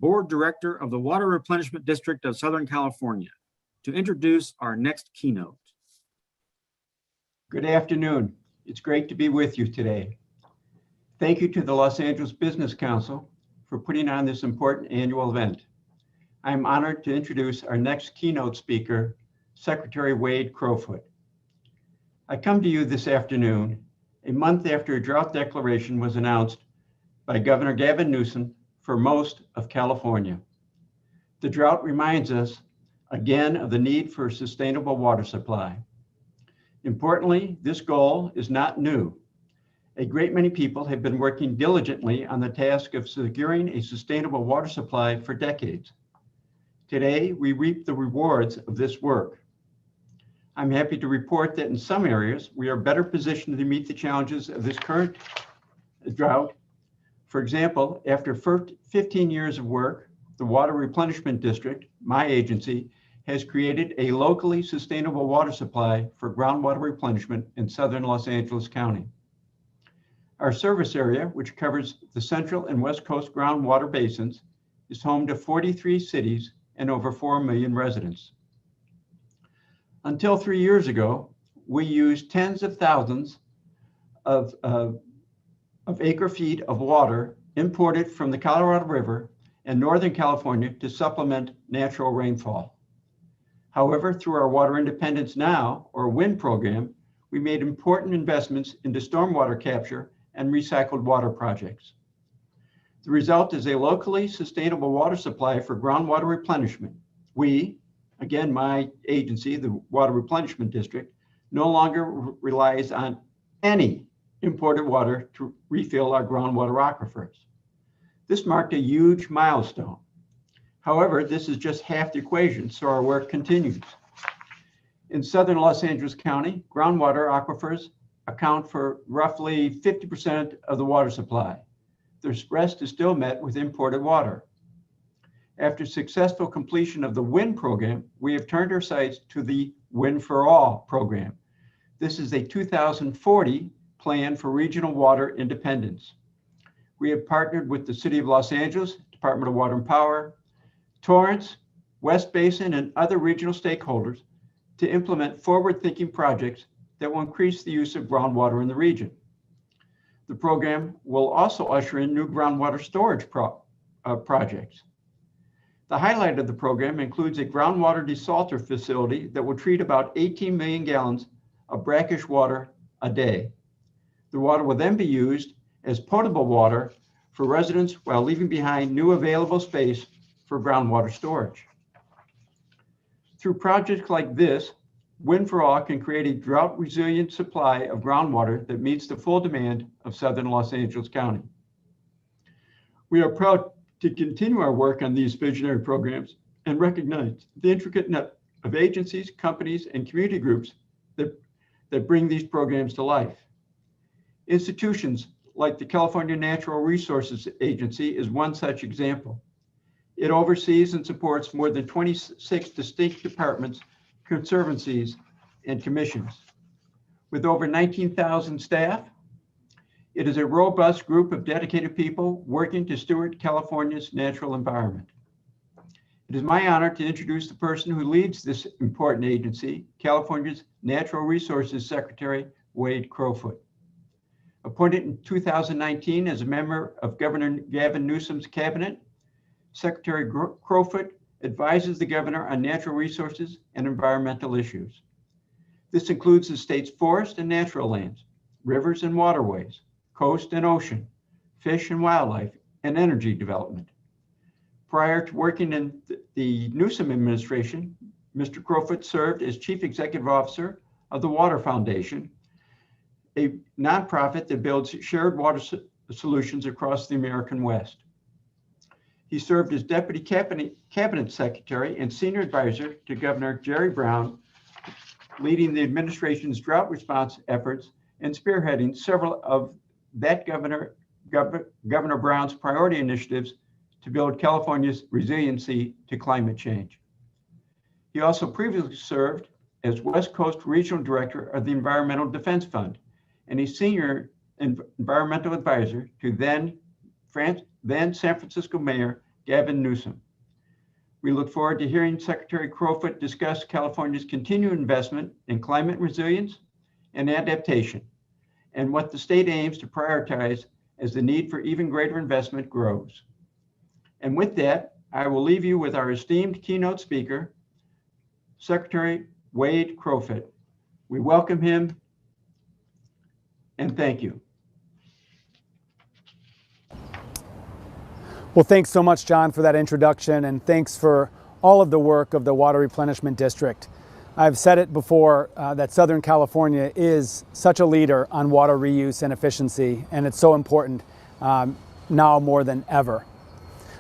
Board Director of the Water Replenishment District of Southern California, to introduce our next keynote. Good afternoon. It's great to be with you today. Thank you to the Los Angeles Business Council for putting on this important annual event. I am honored to introduce our next keynote speaker, Secretary Wade Crowfoot. I come to you this afternoon, a month after a drought declaration was announced by Governor Gavin Newsom for most of California. The drought reminds us again of the need for a sustainable water supply. Importantly, this goal is not new. A great many people have been working diligently on the task of securing a sustainable water supply for decades. Today, we reap the rewards of this work. I'm happy to report that in some areas, we are better positioned to meet the challenges of this current drought. For example, after 15 years of work, the Water Replenishment District, my agency, has created a locally sustainable water supply for groundwater replenishment in southern Los Angeles County. Our service area, which covers the central and west coast groundwater basins, is home to 43 cities and over 4 million residents. Until 3 years ago, we used tens of thousands of acre feet of water imported from the Colorado River and Northern California to supplement natural rainfall. However, through our Water Independence Now, or WIN program, we made important investments into stormwater capture and recycled water projects. The result is a locally sustainable water supply for groundwater replenishment. We, again, my agency, the Water Replenishment District, no longer relies on any imported water to refill our groundwater aquifers. This marked a huge milestone. However, this is just half the equation, so our work continues. In southern Los Angeles County, groundwater aquifers account for roughly 50% of the water supply. The rest is still met with imported water. After successful completion of the WIN program, we have turned our sights to the WIN for All program. This is a 2040 plan for regional water independence. We have partnered with the City of Los Angeles, Department of Water and Power, Torrance, West Basin, and other regional stakeholders to implement forward-thinking projects that will increase the use of groundwater in the region. The program will also usher in new groundwater storage projects. The highlight of the program includes a groundwater desalter facility that will treat about 18 million gallons of brackish water a day. The water will then be used as potable water for residents while leaving behind new available space for groundwater storage. Through projects like this, WIN for All can create a drought-resilient supply of groundwater that meets the full demand of southern Los Angeles County. We are proud to continue our work on these visionary programs and recognize the intricate net of agencies, companies, and community groups that bring these programs to life. Institutions like the California Natural Resources Agency is one such example. It oversees and supports more than 26 distinct departments, conservancies, and commissions. With over 19,000 staff, it is a robust group of dedicated people working to steward California's natural environment. It is my honor to introduce the person who leads this important agency, California's Natural Resources Secretary, Wade Crowfoot. Appointed in 2019 as a member of Governor Gavin Newsom's cabinet, Secretary Crowfoot advises the governor on natural resources and environmental issues. This includes the state's forest and natural lands, rivers and waterways, coast and ocean, fish and wildlife, and energy development. Prior to working in the Newsom administration, Mr. Crowfoot served as Chief Executive Officer of the Water Foundation, a nonprofit that builds shared water solutions across the American West. He served as Deputy Cabinet Secretary and Senior Advisor to Governor Jerry Brown, leading the administration's drought response efforts and spearheading several of that Governor Brown's priority initiatives to build California's resiliency to climate change. He also previously served as West Coast Regional Director of the Environmental Defense Fund and a Senior Environmental Advisor to then San Francisco Mayor Gavin Newsom. We look forward to hearing Secretary Crowfoot discuss California's continued investment in climate resilience and adaptation, and what the state aims to prioritize as the need for even greater investment grows. And with that, I will leave you with our esteemed keynote speaker, Secretary Wade Crowfoot. We welcome him and thank you. Well, thanks so much, John, for that introduction, and thanks for all of the work of the Water Replenishment District. I've said it before that Southern California is such a leader on water reuse and efficiency, and it's so important now more than ever.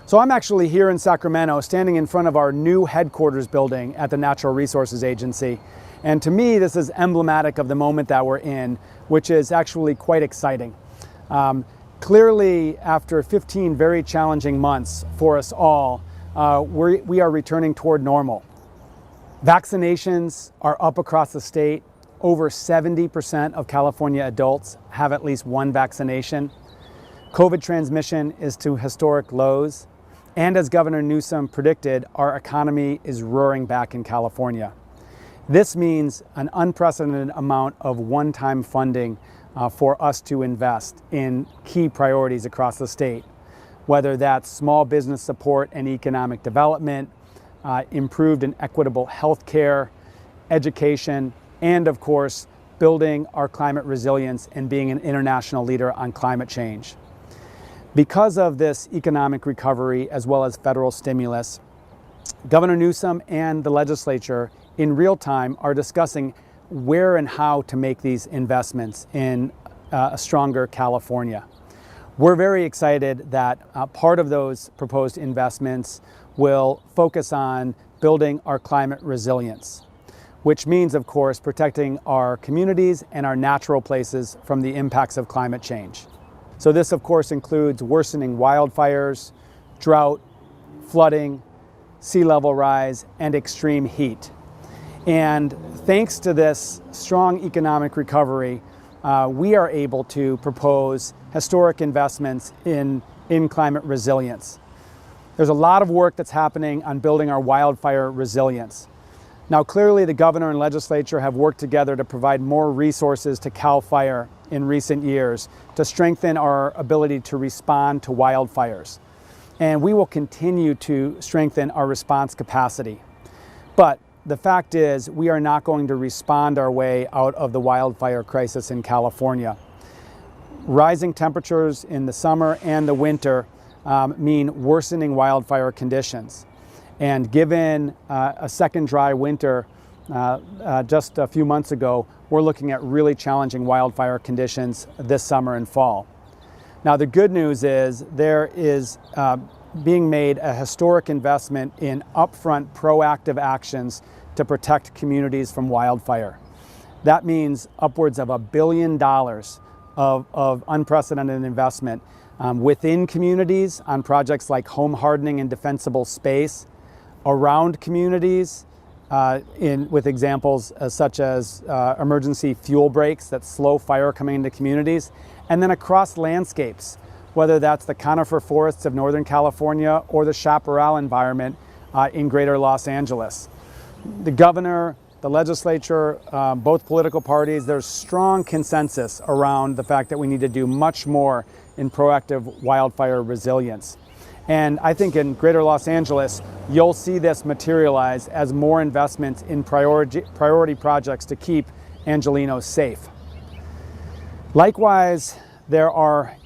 So I'm actually here in Sacramento, standing in front of our new headquarters building at the Natural Resources Agency. And to me, this is emblematic of the moment that we're in, which is actually quite exciting. Clearly, after 15 very challenging months for us all, we are returning toward normal. Vaccinations are up across the state. Over 70% of California adults have at least one vaccination. COVID transmission is to historic lows. And as Governor Newsom predicted, our economy is roaring back in California. This means an unprecedented amount of one-time funding for us to invest in key priorities across the state, whether that's small business support and economic development, improved and equitable health care, education, and of course, building our climate resilience and being an international leader on climate change. Because of this economic recovery as well as federal stimulus, Governor Newsom and the legislature in real time are discussing where and how to make these investments in a stronger California. We're very excited that part of those proposed investments will focus on building our climate resilience, which means, of course, protecting our communities and our natural places from the impacts of climate change. So this, of course, includes worsening wildfires, drought, flooding, sea level rise, and extreme heat. And thanks to this strong economic recovery, we are able to propose historic investments in climate resilience. There's a lot of work that's happening on building our wildfire resilience. Now, clearly the governor and legislature have worked together to provide more resources to CAL FIRE in recent years to strengthen our ability to respond to wildfires. And we will continue to strengthen our response capacity. But the fact is, we are not going to respond our way out of the wildfire crisis in California. Rising temperatures in the summer and the winter mean worsening wildfire conditions. And given a second dry winter just a few months ago, we're looking at really challenging wildfire conditions this summer and fall. Now, the good news is there is being made a historic investment in upfront proactive actions to protect communities from wildfire. That means upwards of $1 billion of unprecedented investment within communities on projects like home hardening and defensible space, around communities with examples such as emergency fuel breaks that slow fire coming into communities, and then across landscapes, whether that's the conifer forests of Northern California or the chaparral environment in greater Los Angeles. The governor, the legislature, both political parties, there's strong consensus around the fact that we need to do much more in proactive wildfire resilience. And I think in greater Los Angeles, you'll see this materialize as more investments in priority projects to keep Angelenos safe. Likewise, there are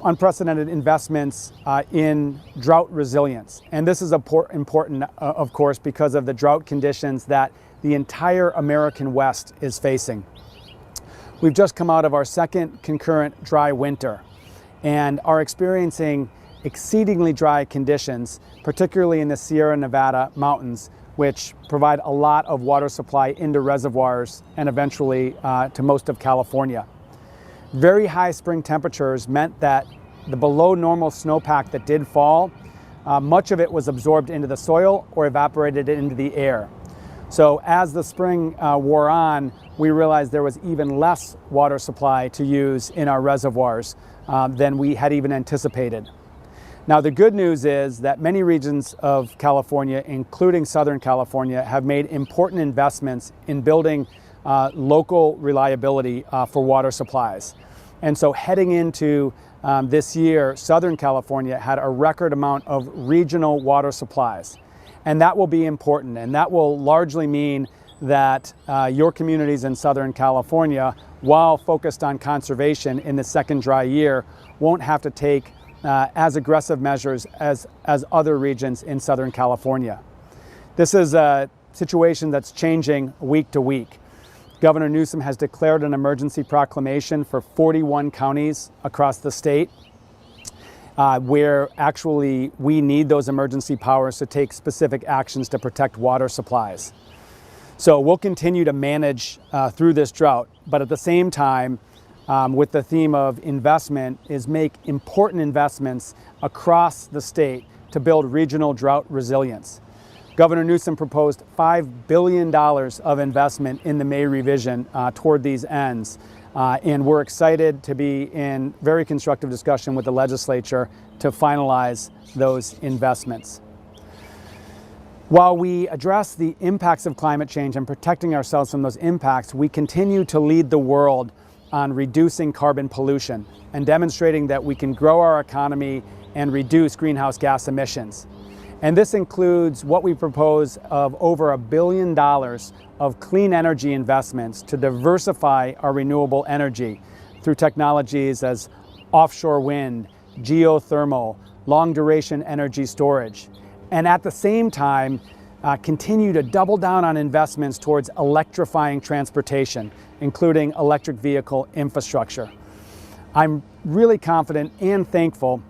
unprecedented investments in drought resilience. And this is important, of course, because of the drought conditions that the entire American West is facing. We've just come out of our second concurrent dry winter and are experiencing exceedingly dry conditions, particularly in the Sierra Nevada mountains, which provide a lot of water supply into reservoirs and eventually to most of California. Very high spring temperatures meant that the below normal snowpack that did fall, much of it was absorbed into the soil or evaporated into the air. So as the spring wore on, we realized there was even less water supply to use in our reservoirs than we had even anticipated. Now, the good news is that many regions of California, including Southern California, have made important investments in building local reliability for water supplies. And so heading into this year, Southern California had a record amount of regional water supplies. And that will be important. And that will largely mean that your communities in Southern California, while focused on conservation in the second dry year, won't have to take as aggressive measures as other regions in Southern California. This is a situation that's changing week to week. Governor Newsom has declared an emergency proclamation for 41 counties across the state, where actually we need those emergency powers to take specific actions to protect water supplies. So we'll continue to manage through this drought, but at the same time, with the theme of investment, is make important investments across the state to build regional drought resilience. Governor Newsom proposed $5 billion of investment in the May revision toward these ends. And we're excited to be in very constructive discussion with the legislature to finalize those investments. While we address the impacts of climate change and protecting ourselves from those impacts, we continue to lead the world on reducing carbon pollution and demonstrating that we can grow our economy and reduce greenhouse gas emissions. And this includes what we propose of over $1 billion of clean energy investments to diversify our renewable energy through technologies as offshore wind, geothermal, long duration energy storage. And at the same time, continue to double down on investments towards electrifying transportation, including electric vehicle infrastructure. I'm really confident and thankful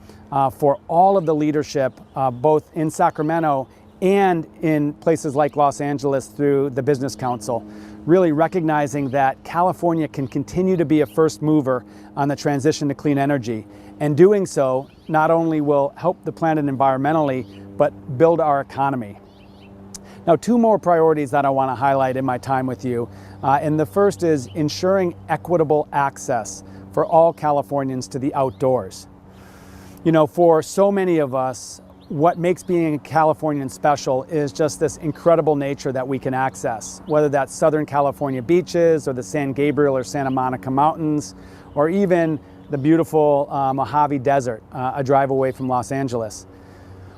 for all of the leadership, both in Sacramento and in places like Los Angeles through the Business Council, really recognizing that California can continue to be a first mover on the transition to clean energy. And doing so not only will help the planet environmentally, but build our economy. Now, two more priorities that I want to highlight in my time with you. And the first is ensuring equitable access for all Californians to the outdoors. You know, for so many of us, what makes being a Californian special is just this incredible nature that we can access, whether that's Southern California beaches or the San Gabriel or Santa Monica Mountains, or even the beautiful Mojave Desert, a drive away from Los Angeles.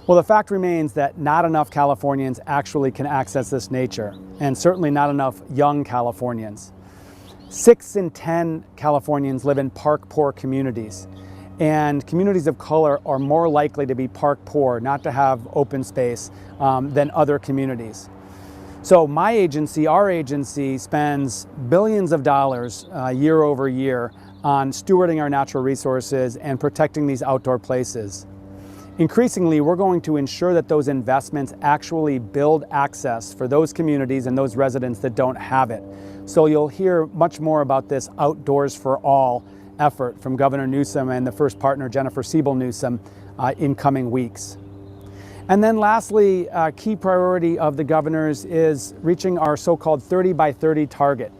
Well, the fact remains that not enough Californians actually can access this nature, and certainly not enough young Californians. 6 in 10 Californians live in park-poor communities, and communities of color are more likely to be park-poor, not to have open space, than other communities. So my agency, our agency, spends billions of dollars year over year on stewarding our natural resources and protecting these outdoor places. Increasingly, we're going to ensure that those investments actually build access for those communities and those residents that don't have it. So you'll hear much more about this Outdoors for All effort from Governor Newsom and the first partner, Jennifer Siebel Newsom, in coming weeks. And then lastly, a key priority of the governor's is reaching our so-called 30 by 30 target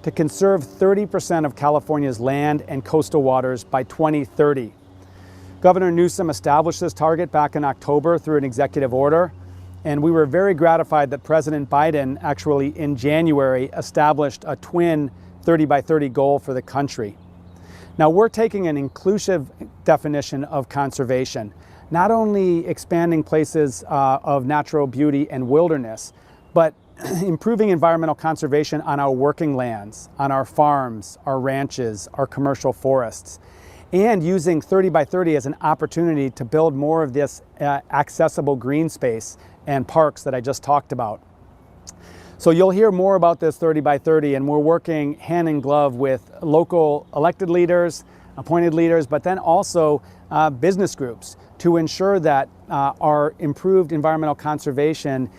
to conserve 30% of California's land and coastal waters by 2030. Governor Newsom established this target back in October through an executive order, and we were very gratified that President Biden actually in January established a twin 30 by 30 goal for the country. Now we're taking an inclusive definition of conservation, not only expanding places of natural beauty and wilderness, but improving environmental conservation on our working lands, on our farms, our ranches, our commercial forests, and using 30 by 30 as an opportunity to build more of this accessible green space and parks that I just talked about. So you'll hear more about this 30 by 30, and we're working hand in glove with local elected leaders, appointed leaders, but then also business groups to ensure that our improved environmental conservation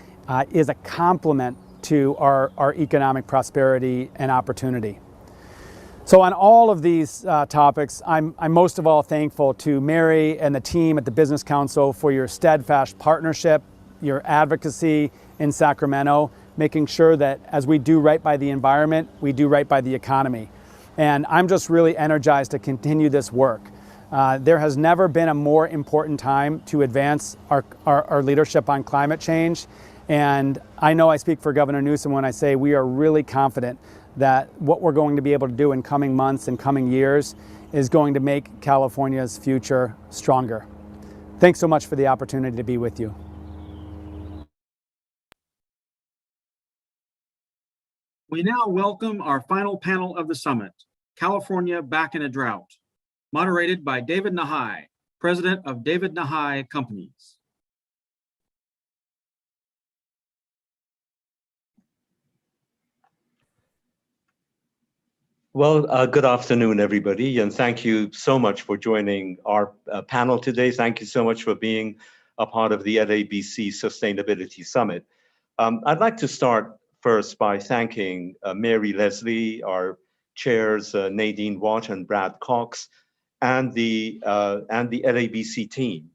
is a complement to our economic prosperity and opportunity. So on all of these topics, I'm most of all thankful to Mary and the team at the Business Council for your steadfast partnership, your advocacy in Sacramento, making sure that as we do right by the environment, we do right by the economy. And I'm just really energized to continue this work. There has never been a more important time to advance our leadership on climate change. And I know I speak for Governor Newsom when I say we are really confident that what we're going to be able to do in coming months and coming years is going to make California's future stronger. Thanks so much for the opportunity to be with you. We now welcome our final panel of the summit, California Back in a Drought, moderated by David Nahai, president of David Nahai Companies. Well, good afternoon, everybody, and thank you so much for joining our panel today. Thank you so much for being a part of the LABC Sustainability Summit. I'd like to start first by thanking Mary Leslie, our chairs, Nadine Watt and Brad Cox, and the LABC team,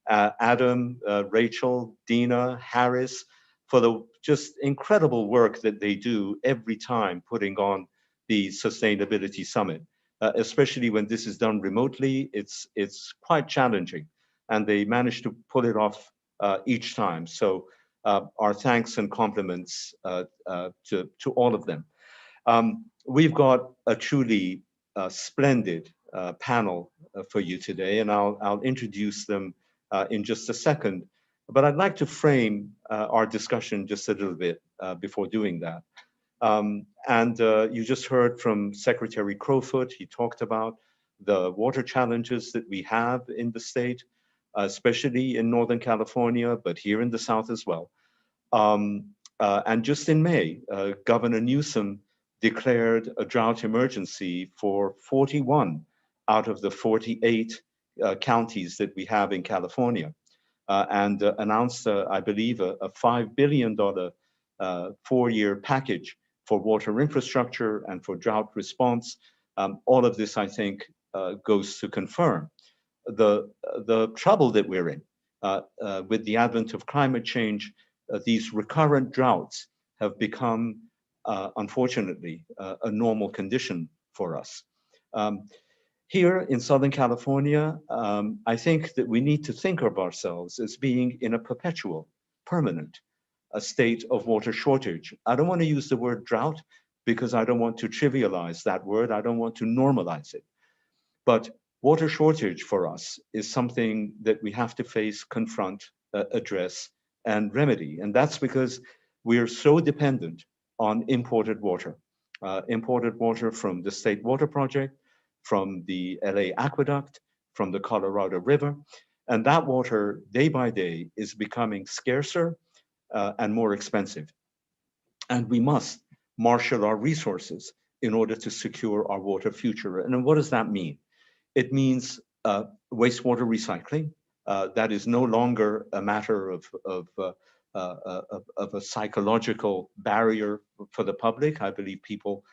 Adam, Rachel, Dina, Harris, for the just incredible work that they do every time putting on the Sustainability Summit, especially when this is done remotely. It's quite challenging, and they manage to pull it off each time. So our thanks and compliments to all of them. We've got a truly splendid panel for you today, and I'll introduce them in just a second. But I'd like to frame our discussion just a little bit before doing that. You just heard from Secretary Crowfoot. He talked about the water challenges that we have in the state, especially in Northern California, but here in the South as well. And just in May, Governor Newsom declared a drought emergency for 41 out of the 48 counties that we have in California, and announced, I believe, a $5 billion 4-year package for water infrastructure and for drought response. All of this, I think, goes to confirm the trouble that we're in with the advent of climate change. These recurrent droughts have become, unfortunately, a normal condition for us. Here in Southern California, I think that we need to think of ourselves as being in a perpetual, permanent a state of water shortage. I don't want to use the word drought because I don't want to trivialize that word. I don't want to normalize it. But water shortage for us is something that we have to face, confront, address, and remedy. And that's because we are so dependent on imported water from the State Water Project, from the LA Aqueduct, from the Colorado River. And that water, day by day, is becoming scarcer and more expensive. And we must marshal our resources in order to secure our water future. And what does that mean? It means wastewater recycling. That is no longer a matter of a psychological barrier for the public. I believe people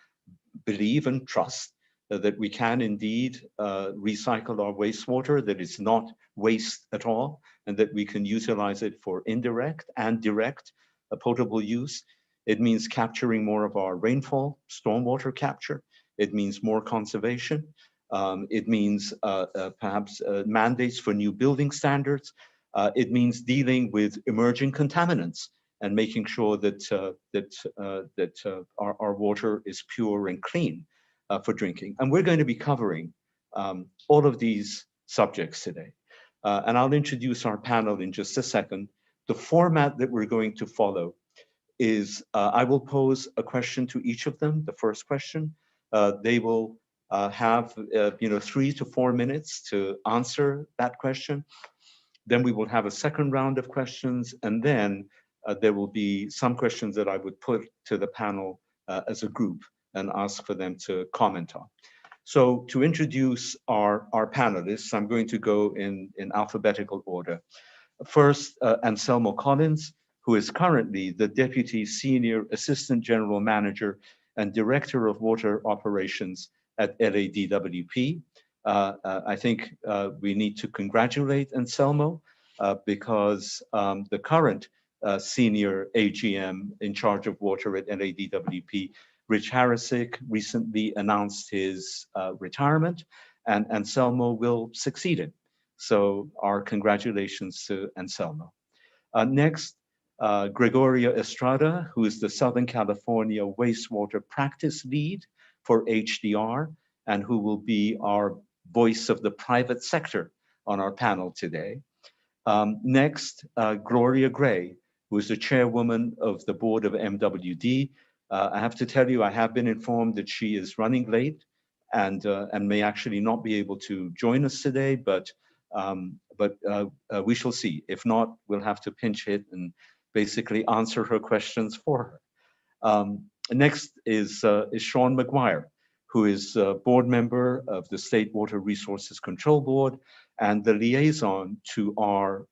believe and trust that we can indeed recycle our wastewater, that it's not waste at all, and that we can utilize it for indirect and direct potable use. It means capturing more of our rainfall, stormwater capture. It means more conservation. It means perhaps mandates for new building standards. It means dealing with emerging contaminants and making sure that our water is pure and clean for drinking. And we're going to be covering all of these subjects today. And I'll introduce our panel in just a second. The format that we're going to follow is I will pose a question to each of them, the first question. They will have 3 to 4 minutes to answer that question. Then we will have a second round of questions, and then there will be some questions that I would put to the panel as a group and ask for them to comment on. So to introduce our panelists, I'm going to go in alphabetical order. First, Anselmo Collins, who is currently the Deputy Senior Assistant General Manager and Director of Water Operations at LADWP. I think we need to congratulate Anselmo because the current Senior AGM in charge of water at LADWP, Rich Harisick, recently announced his retirement, and Anselmo will succeed in. So our congratulations to Anselmo. Next, Gregoria Estrada, who is the Southern California Wastewater Practice Lead for HDR, and who will be our voice of the private sector on our panel today. Next, Gloria Gray, who is the chairwoman of the board of MWD. I have to tell you, I have been informed that she is running late and may actually not be able to join us today, but we shall see. If not, we'll have to pinch hit and basically answer her questions for her. Next is Sean Mcguire, who is a board member of the State Water Resources Control Board and the liaison to our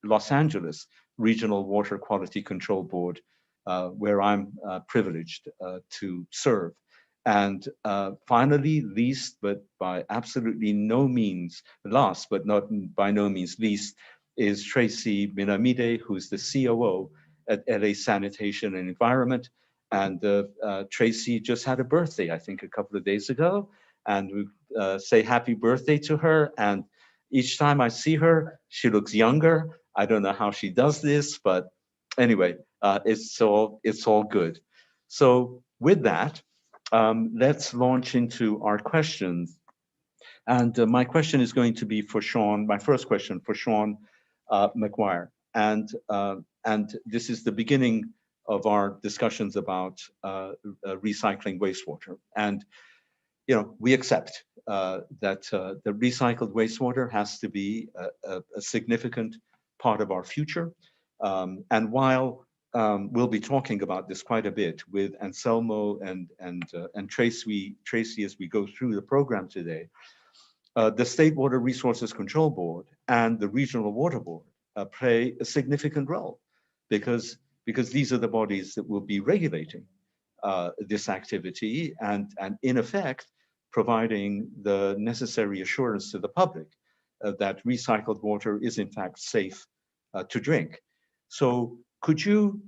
Los Angeles Regional Water Quality Control Board, where I'm privileged to serve. And finally, least but by absolutely no means last, but not by no means least, is Tracy Minamide, who's the COO at LA Sanitation and Environment. And Tracy just had a birthday, I think, a couple of days ago. And we say happy birthday to her. And each time I see her, she looks younger. I don't know how she does this, but anyway, it's all good. So with that, let's launch into our questions. And my question is going to be for Sean, my first question for Sean Mcguire. And this is the beginning of our discussions about recycling wastewater. And you know, we accept that the recycled wastewater has to be a significant part of our future. And while we'll be talking about this quite a bit with Anselmo and Tracy as we go through the program today, the State Water Resources Control Board and the Regional Water Board play a significant role because these are the bodies that will be regulating this activity and in effect providing the necessary assurance to the public that recycled water is in fact safe to drink. So could you,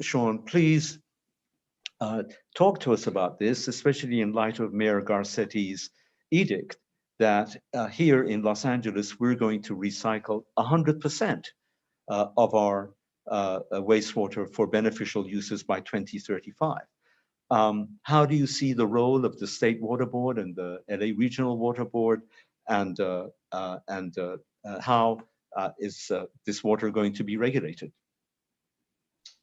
Sean, please talk to us about this, especially in light of Mayor Garcetti's edict that here in Los Angeles, we're going to recycle 100% of our wastewater for beneficial uses by 2035. How do you see the role of the State Water Board and the LA Regional Water Board, and how is this water going to be regulated?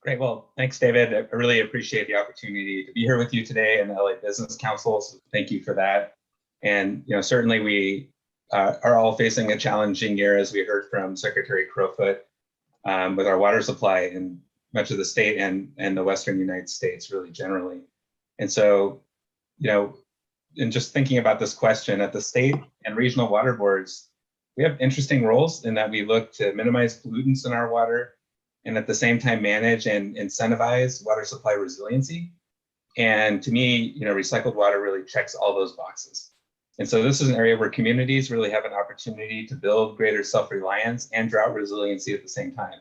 Great. Well, thanks, David. I really appreciate the opportunity to be here with you today in the LA Business Council. So thank you for that. And you know, certainly we are all facing a challenging year, as we heard from Secretary Crowfoot, with our water supply in much of the state and the Western United States, really generally. And so, you know, in just thinking about this question, at the state and regional water boards, we have interesting roles in that we look to minimize pollutants in our water and at the same time manage and incentivize water supply resiliency. And to me, you know, recycled water really checks all those boxes. And so this is an area where communities really have an opportunity to build greater self-reliance and drought resiliency at the same time.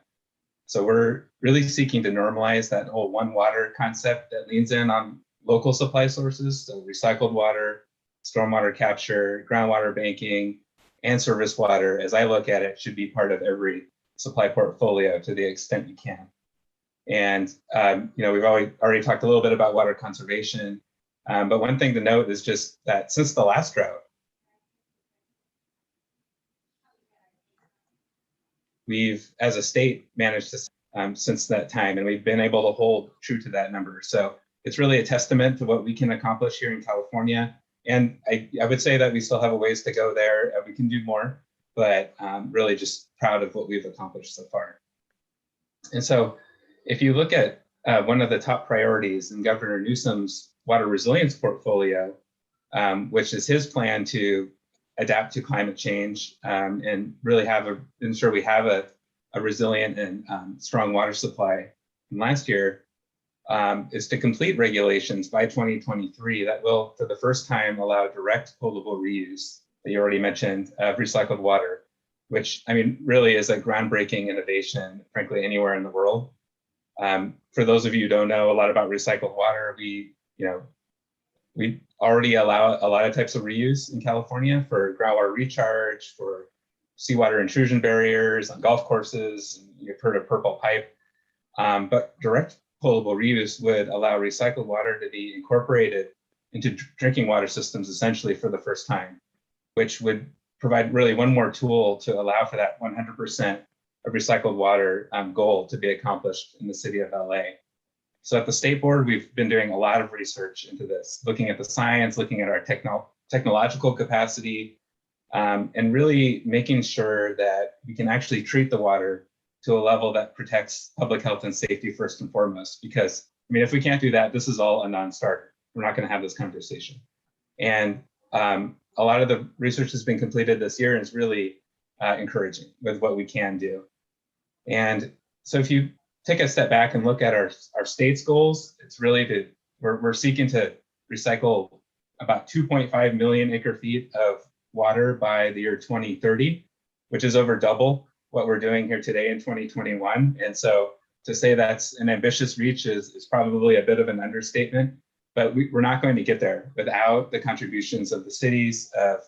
So we're really seeking to normalize that whole one water concept that leans in on local supply sources, so recycled water, stormwater capture, groundwater banking, and service water, as I look at it, should be part of every supply portfolio to the extent you can. And you know, we've already talked a little bit about water conservation, but one thing to note is just that since the last drought, we've, as a state, managed to since that time, and we've been able to hold true to that number. So it's really a testament to what we can accomplish here in California. And I would say that we still have a ways to go there. We can do more, but really just proud of what we've accomplished so far. And so if you look at one of the top priorities in Governor Newsom's water resilience portfolio, which is his plan to adapt to climate change and really ensure we have a resilient and strong water supply. And last year is to complete regulations by 2023 that will, for the first time, allow direct potable reuse that you already mentioned of recycled water, which I mean really is a groundbreaking innovation, frankly, anywhere in the world. For those of you who don't know a lot about recycled water, we, you know, We already allow a lot of types of reuse in California for groundwater recharge, for seawater intrusion barriers on golf courses. You've heard of purple pipe, but direct potable reuse would allow recycled water to be incorporated into drinking water systems essentially for the first time, which would provide really one more tool to allow for that 100% of recycled water goal to be accomplished in the city of LA. So at the state board, we've been doing a lot of research into this, looking at the science, looking at our technological capacity, and really making sure that we can actually treat the water to a level that protects public health and safety first and foremost. Because, I mean, if we can't do that, this is all a non-starter. We're not going to have this conversation. And a lot of the research has been completed this year and is really encouraging with what we can do. And so if you take a step back and look at our state's goals, it's really we're seeking to recycle about 2.5 million acre feet of water by the year 2030, which is over double what we're doing here today in 2021. And so to say that's an ambitious reach is probably a bit of an understatement, but we're not going to get there without the contributions of the cities, of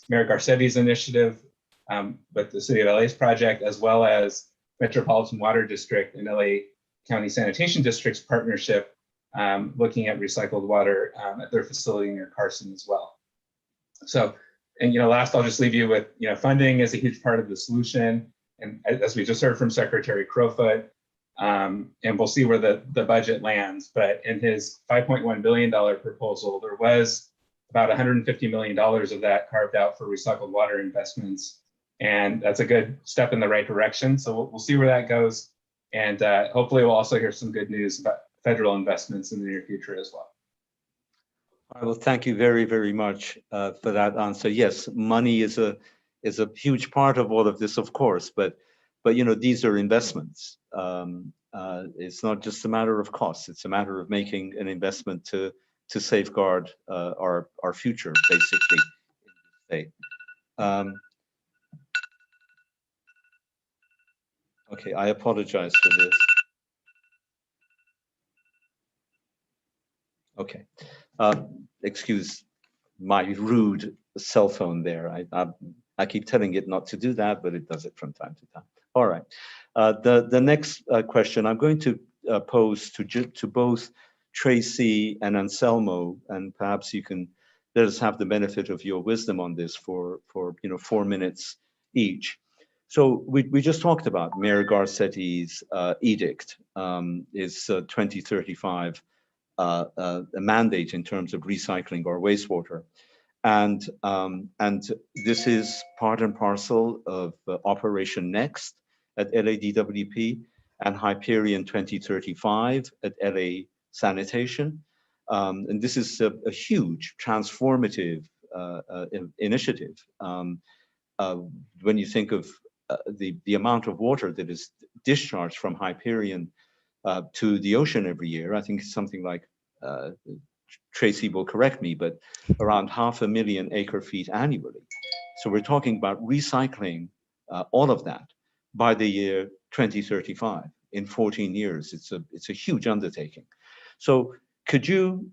Mayor Garcetti's initiative, with the City of LA's project, as well as Metropolitan Water District and LA County Sanitation District's partnership, looking at recycled water at their facility near Carson as well. So, and last, I'll just leave you with, funding is a huge part of the solution. And as we just heard from Secretary Crowfoot, and we'll see where the budget lands, but in his $5.1 billion proposal, there was about $150 million of that carved out for recycled water investments. And that's a good step in the right direction. So we'll see where that goes. And hopefully we'll also hear some good news about federal investments in the near future as well. All right, well, thank you very, very much for that answer. Yes, money is a huge part of all of this, of course, but these are investments. It's not just a matter of cost. It's a matter of making an investment to safeguard our future, basically. Okay, I apologize for this. Okay, excuse my rude cell phone there. I keep telling it not to do that, but it does it from time to time. All right, the next question I'm going to pose to both Tracy and Anselmo, and perhaps you can let us have the benefit of your wisdom on this for 4 minutes each. So we just talked about Mayor Garcetti's edict, his 2035 a mandate in terms of recycling our wastewater. And this is part and parcel of Operation Next at LADWP and Hyperion 2035 at LA Sanitation. And this is a huge transformative initiative. When you think of the amount of water that is discharged from Hyperion to the ocean every year, I think it's something like, Tracy will correct me, but around 500,000 acre feet annually. So we're talking about recycling all of that by the year 2035 in 14 years. It's a huge undertaking. So could you,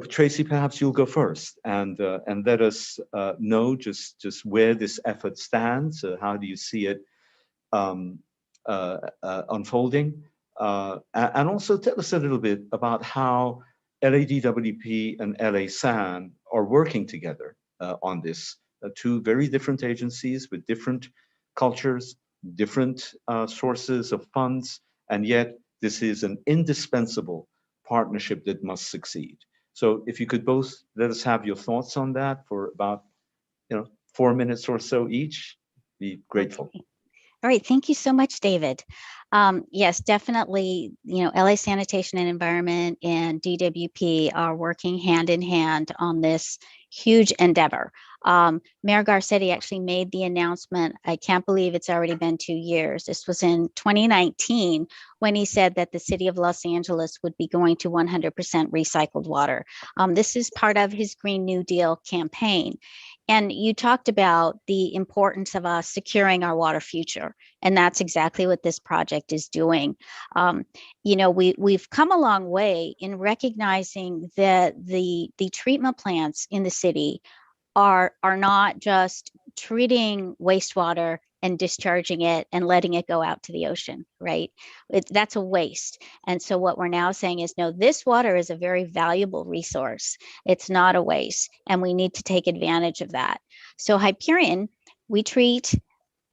Tracy, perhaps you'll go first and let us know just where this effort stands. How do you see it unfolding? And also tell us a little bit about how LADWP and LA SAN are working together on this. Two very different agencies with different cultures, different sources of funds, and yet this is an indispensable partnership that must succeed. So if you could both let us have your thoughts on that for about 4 minutes or so each, be grateful. Okay. All right, thank you so much, David. Yes, definitely, LA Sanitation and Environment and DWP are working hand in hand on this huge endeavor. Mayor Garcetti actually made the announcement. I can't believe it's already been 2 years. This was in 2019 when he said that the city of Los Angeles would be going to 100% recycled water. This is part of his Green New Deal campaign. And you talked about the importance of us securing our water future. And that's exactly what this project is doing. We've come a long way in recognizing that the treatment plants in the city are not just treating wastewater and discharging it and letting it go out to the ocean, right? That's a waste. And so what we're now saying is, no, this water is a very valuable resource. It's not a waste, and we need to take advantage of that. So Hyperion, we treat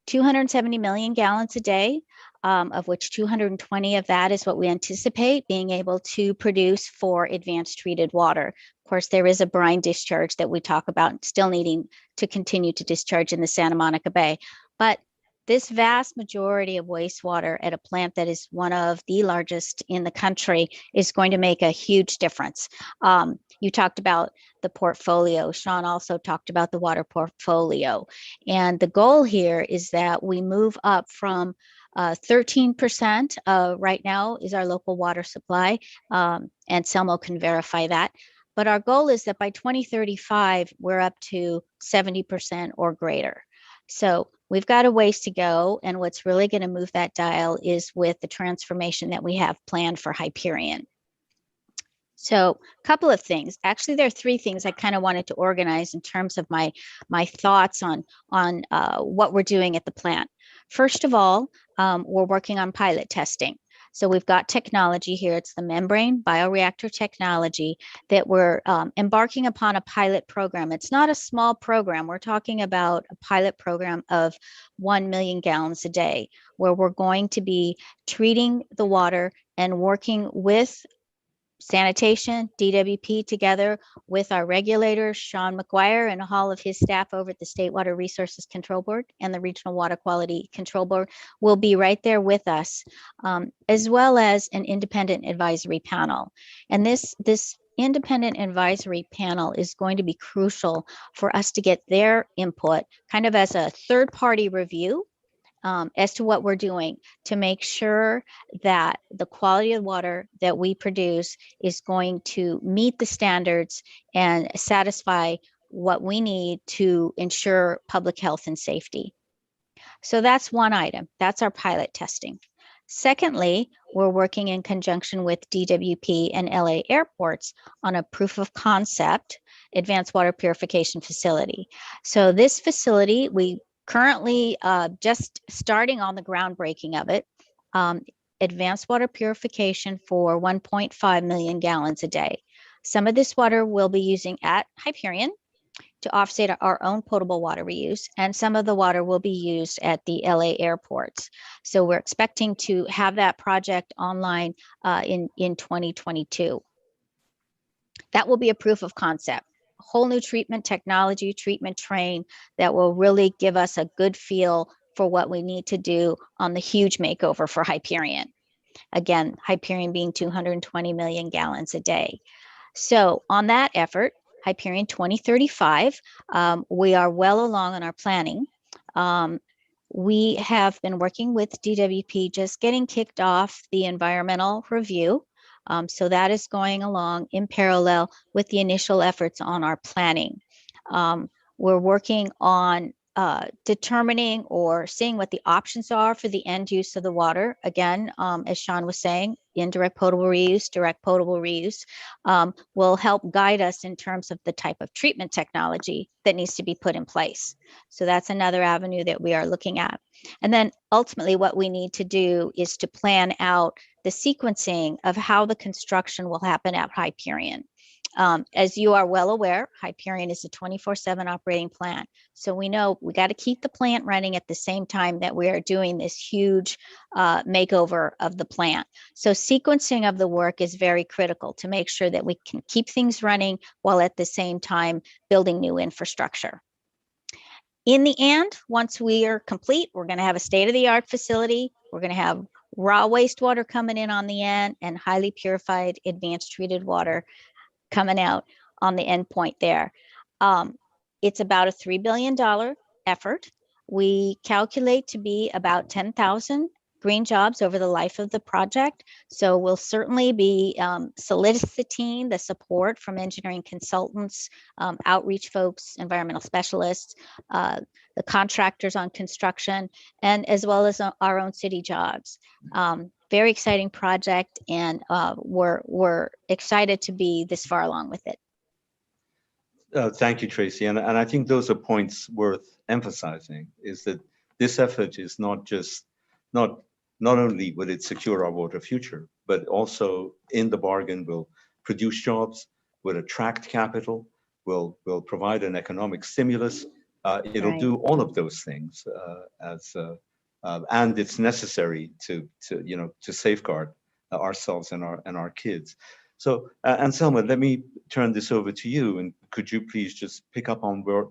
270 million gallons a day, of which 220 of that is what we anticipate being able to produce for advanced treated water. Of course, there is a brine discharge that we talk about still needing to continue to discharge in the Santa Monica Bay. But this vast majority of wastewater at a plant that is one of the largest in the country is going to make a huge difference. You talked about the portfolio. Sean also talked about the water portfolio. And the goal here is that we move up from 13% right now is our local water supply, and Selmo can verify that. But our goal is that by 2035, we're up to 70% or greater. So we've got a ways to go. And what's really going to move that dial is with the transformation that we have planned for Hyperion. So a couple of things. Actually, there are three things I kind of wanted to organize in terms of my thoughts on what we're doing at the plant. First of all, we're working on pilot testing. So we've got technology here. It's the membrane bioreactor technology that we're embarking upon a pilot program. It's not a small program. We're talking about a pilot program of 1 million gallons a day, where we're going to be treating the water and working with sanitation, DWP, together with our regulators, Sean Mcguire and all of his staff over at the State Water Resources Control Board and the Regional Water Quality Control Board will be right there with us, as well as an independent advisory panel. And this independent advisory panel is going to be crucial for us to get their input kind of as a third-party review as to what we're doing to make sure that the quality of water that we produce is going to meet the standards and satisfy what we need to ensure public health and safety. So that's one item. That's our pilot testing. Secondly, we're working in conjunction with DWP and LA airports on a proof of concept advanced water purification facility. So this facility, we currently just starting on the groundbreaking of it, advanced water purification for 1.5 million gallons a day. Some of this water we'll be using at Hyperion to offset our own potable water reuse, and some of the water will be used at the LA airports. So we're expecting to have that project online in 2022. That will be a proof of concept. Whole new treatment technology, treatment train that will really give us a good feel for what we need to do on the huge makeover for Hyperion. Again, Hyperion being 220 million gallons a day. So on that effort, Hyperion 2035, we are well along in our planning. We have been working with DWP, just getting kicked off the environmental review. So that is going along in parallel with the initial efforts on our planning. We're working on determining or seeing what the options are for the end use of the water. Again, as Sean was saying, indirect potable reuse, direct potable reuse will help guide us in terms of the type of treatment technology that needs to be put in place. So that's another avenue that we are looking at. And then ultimately what we need to do is to plan out the sequencing of how the construction will happen at Hyperion. As you are well aware, Hyperion is a 24/7 operating plant. So we know we got to keep the plant running at the same time that we are doing this huge makeover of the plant. So sequencing of the work is very critical to make sure that we can keep things running while at the same time building new infrastructure. In the end, once we are complete, we're going to have a state-of-the-art facility. We're going to have raw wastewater coming in on the end and highly purified advanced treated water coming out on the end point there. It's about a $3 billion effort. We calculate to be about 10,000 green jobs over the life of the project. So we'll certainly be soliciting the support from engineering consultants, outreach folks, environmental specialists, the contractors on construction, and as well as our own city jobs. Very exciting project, and we're excited to be this far along with it. Thank you, Tracy. And I think those are points worth emphasizing, is that this effort is not just, not only will it secure our water future, but also in the bargain will produce jobs, will attract capital, will provide an economic stimulus. It'll do all of those things and it's necessary to safeguard ourselves and our kids. So, Anselma, let me turn this over to you, and could you please just pick up on where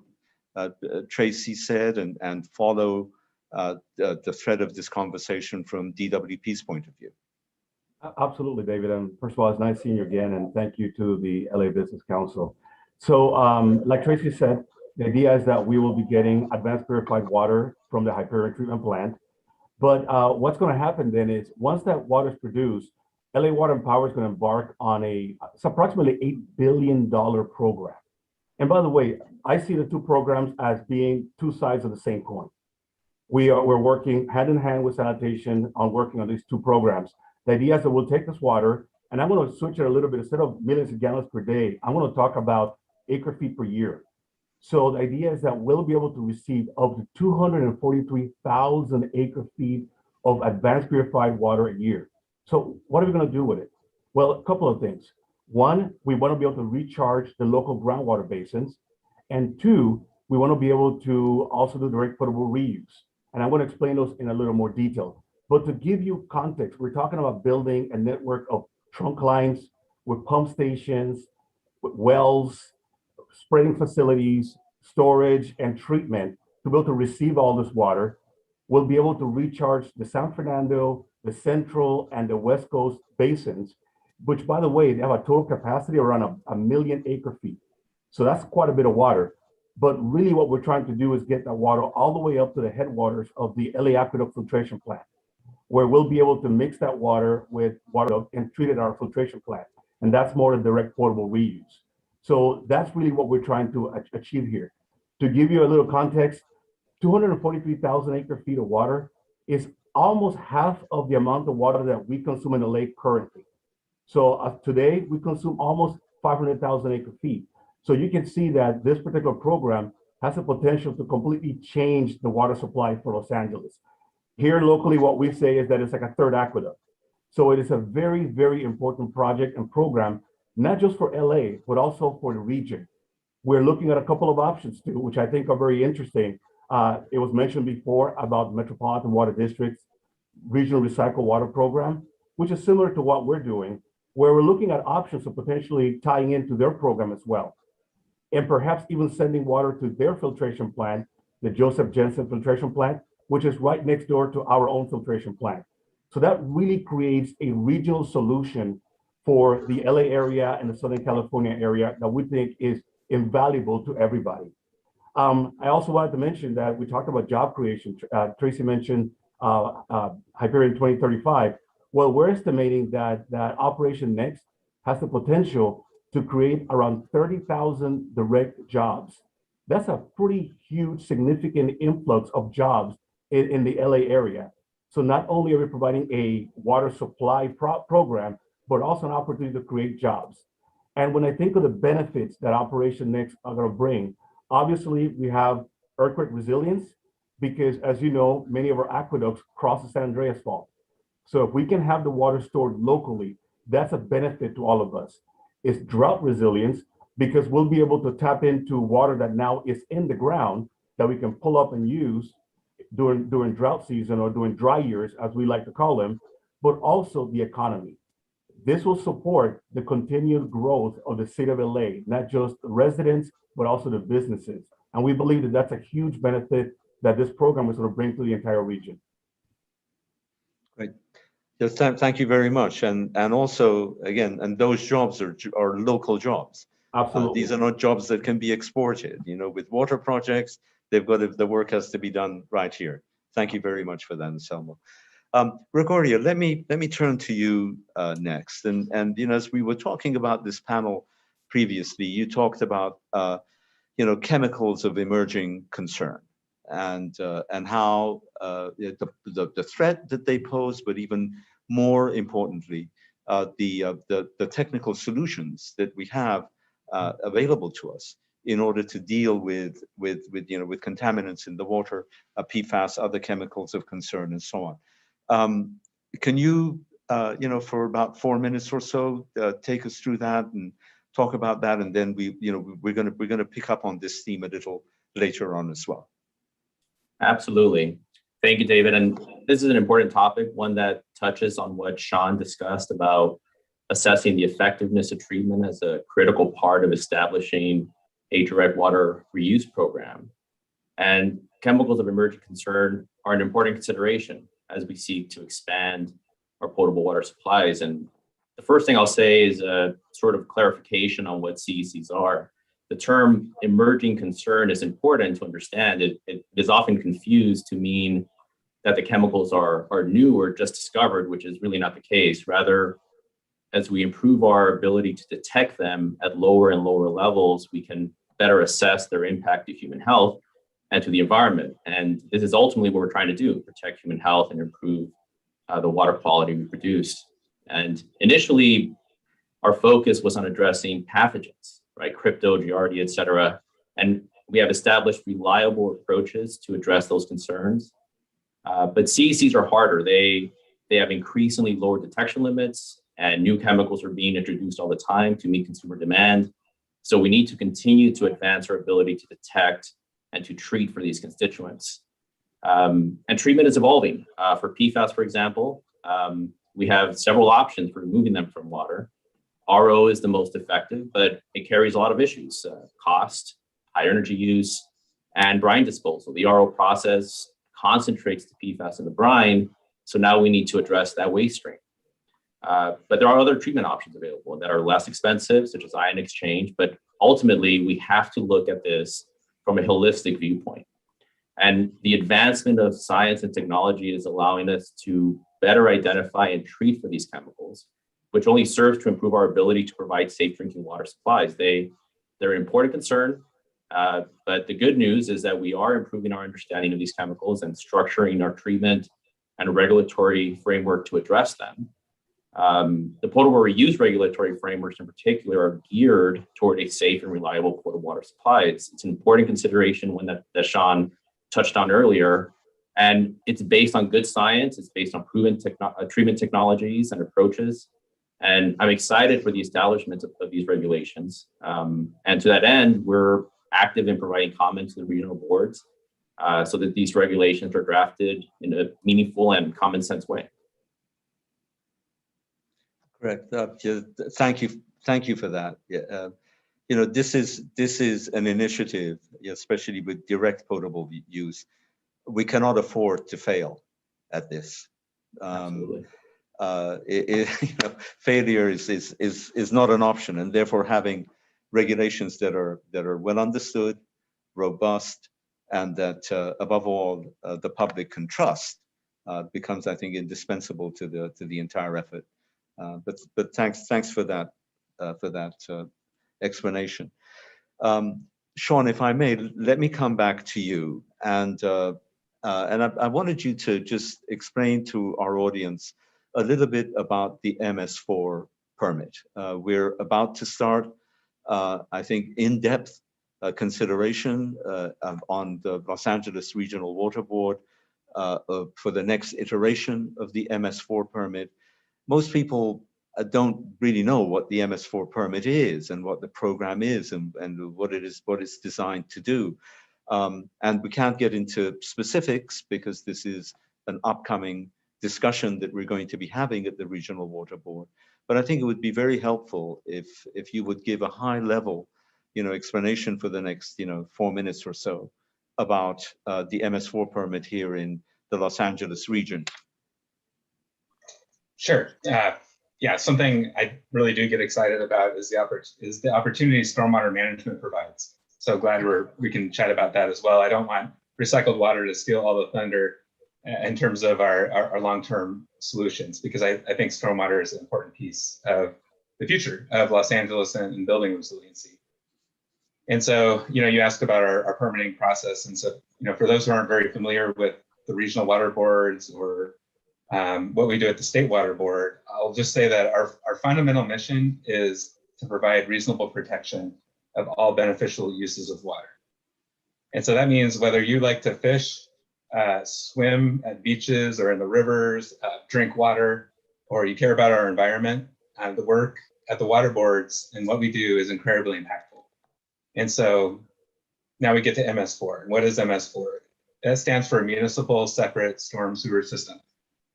Tracy said and follow the thread of this conversation from DWP's point of view? Absolutely, David. And first of all, it's nice seeing you again, and thank you to the LA Business Council. So, like Tracy said, the idea is that we will be getting advanced purified water from the Hyperion treatment plant. But what's going to happen then is once that water is produced, LA Water and Power is going to embark on it's approximately $8 billion program. And by the way, I see the two programs as being two sides of the same coin. We're working hand in hand with sanitation on working on these two programs. The idea is that we'll take this water, and I'm going to switch it a little bit. Instead of millions of gallons per day, I'm going to talk about acre feet per year. So the idea is that we'll be able to receive up to 243,000 acre feet of advanced purified water a year. So what are we going to do with it? Well, a couple of things. One, we want to be able to recharge the local groundwater basins. And two, we want to be able to also do direct potable reuse. And I'm going to explain those in a little more detail. But to give you context, we're talking about building a network of trunk lines with pump stations, with wells, spreading facilities, storage, and treatment to be able to receive all this water. We'll be able to recharge the San Fernando, the Central, and the West Coast basins, which, by the way, they have a total capacity around a million acre feet. So that's quite a bit of water. But really what we're trying to do is get that water all the way up to the headwaters of the LA Aqueduct filtration plant, where we'll be able to mix that water with water and treat it at our filtration plant. And that's more a direct portable reuse. So that's really what we're trying to achieve here. To give you a little context, 243,000 acre feet of water is almost half of the amount of water that we consume in the lake currently. So today we consume almost 500,000 acre feet. So you can see that this particular program has the potential to completely change the water supply for Los Angeles. Here locally, what we say is that it's like a third aqueduct. So it is a very, very important project and program, not just for LA, but also for the region. We're looking at a couple of options too, which I think are very interesting. It was mentioned before about Metropolitan Water District's regional recycled water program, which is similar to what we're doing, where we're looking at options of potentially tying into their program as well. And perhaps even sending water to their filtration plant, the Joseph Jensen filtration plant, which is right next door to our own filtration plant. So that really creates a regional solution for the LA area and the Southern California area that we think is invaluable to everybody. I also wanted to mention that we talked about job creation. Tracy mentioned Hyperion 2035. Well, we're estimating that Operation Next has the potential to create around 30,000 direct jobs. That's a pretty huge, significant influx of jobs in the LA area. So not only are we providing a water supply program, but also an opportunity to create jobs. And when I think of the benefits that Operation Next are going to bring, obviously we have earthquake resilience, because as you know, many of our aqueducts cross the San Andreas Fault. So if we can have the water stored locally, that's a benefit to all of us. It's drought resilience, because we'll be able to tap into water that now is in the ground that we can pull up and use during drought season or during dry years, as we like to call them, but also the economy. This will support the continued growth of the city of LA, not just the residents, but also the businesses. And we believe that that's a huge benefit that this program is going to bring to the entire region. Great. Yes, thank you very much. And also, again, and those jobs are local jobs. Absolutely. These are not jobs that can be exported. You know, with water projects, the work has to be done right here. Thank you very much for that, Anselmo. Gregoria, let me turn to you next. And as we were talking about this panel previously, you talked about chemicals of emerging concern and how the threat that they pose, but even more importantly, the technical solutions that we have available to us in order to deal with contaminants in the water, PFAS, other chemicals of concern, and so on. Can you, for about 4 minutes or so, take us through that and talk about that, and then we're going to pick up on this theme a little later on as well. Absolutely. Thank you, David. And this is an important topic, one that touches on what Sean discussed about assessing the effectiveness of treatment as a critical part of establishing a direct water reuse program. And chemicals of emerging concern are an important consideration as we seek to expand our potable water supplies. And the first thing I'll say is a sort of clarification on what CECs are. The term emerging concern is important to understand. It is often confused to mean that the chemicals are new or just discovered, which is really not the case. Rather, as we improve our ability to detect them at lower and lower levels, we can better assess their impact to human health and to the environment. And this is ultimately what we're trying to do, protect human health and improve the water quality we produce. And initially, our focus was on addressing pathogens, right? Crypto, Giardia, et cetera. And we have established reliable approaches to address those concerns. But CECs are harder. They have increasingly lower detection limits, and new chemicals are being introduced all the time to meet consumer demand. So we need to continue to advance our ability to detect and to treat for these constituents. And treatment is evolving. For PFAS, for example, we have several options for removing them from water. RO is the most effective, but it carries a lot of issues: cost, high energy use, and brine disposal. The RO process concentrates the PFAS in the brine, so now we need to address that waste stream. But there are other treatment options available that are less expensive, such as ion exchange, but ultimately we have to look at this from a holistic viewpoint. And the advancement of science and technology is allowing us to better identify and treat for these chemicals, which only serves to improve our ability to provide safe drinking water supplies. They're an important concern, but the good news is that we are improving our understanding of these chemicals and structuring our treatment and regulatory framework to address them. The potable reuse regulatory frameworks in particular are geared toward a safe and reliable potable water supply. It's an important consideration, one that Sean touched on earlier, and it's based on good science. It's based on proven treatment technologies and approaches. And I'm excited for the establishment of these regulations. And to that end, we're active in providing comments to the regional boards so that these regulations are drafted in a meaningful and common sense way. Correct. Thank you for that. Yeah, this is an initiative, especially with direct potable use. We cannot afford to fail at this. Absolutely. Failure is not an option, and therefore having regulations that are well understood, robust, and that above all the public can trust becomes, I think, indispensable to the entire effort. But thanks for that explanation. Sean, if I may, let me come back to you, and I wanted you to just explain to our audience a little bit about the MS4 permit. We're about to start, I think, in-depth consideration on the Los Angeles Regional Water Board for the next iteration of the MS4 permit. Most people don't really know what the MS4 permit is and what the program is and what it's designed to do. And we can't get into specifics because this is an upcoming discussion that we're going to be having at the Regional Water Board. But I think it would be very helpful if you would give a high level, explanation for the next, 4 minutes or so about the MS4 permit here in the Los Angeles region. Sure. Yeah, something I really do get excited about is the opportunity stormwater management provides. So glad we can chat about that as well. I don't want recycled water to steal all the thunder in terms of our long-term solutions, because I think stormwater is an important piece of the future of Los Angeles and building resiliency. And so, you asked about our permitting process. And so, for those who aren't very familiar with the regional water boards or what we do at the State Water Board, I'll just say that our fundamental mission is to provide reasonable protection of all beneficial uses of water. And so that means whether you like to fish, swim at beaches or in the rivers, drink water, or you care about our environment, the work at the water boards and what we do is incredibly impactful. And so now we get to MS4. And what is MS4? That stands for Municipal Separate Storm Sewer System.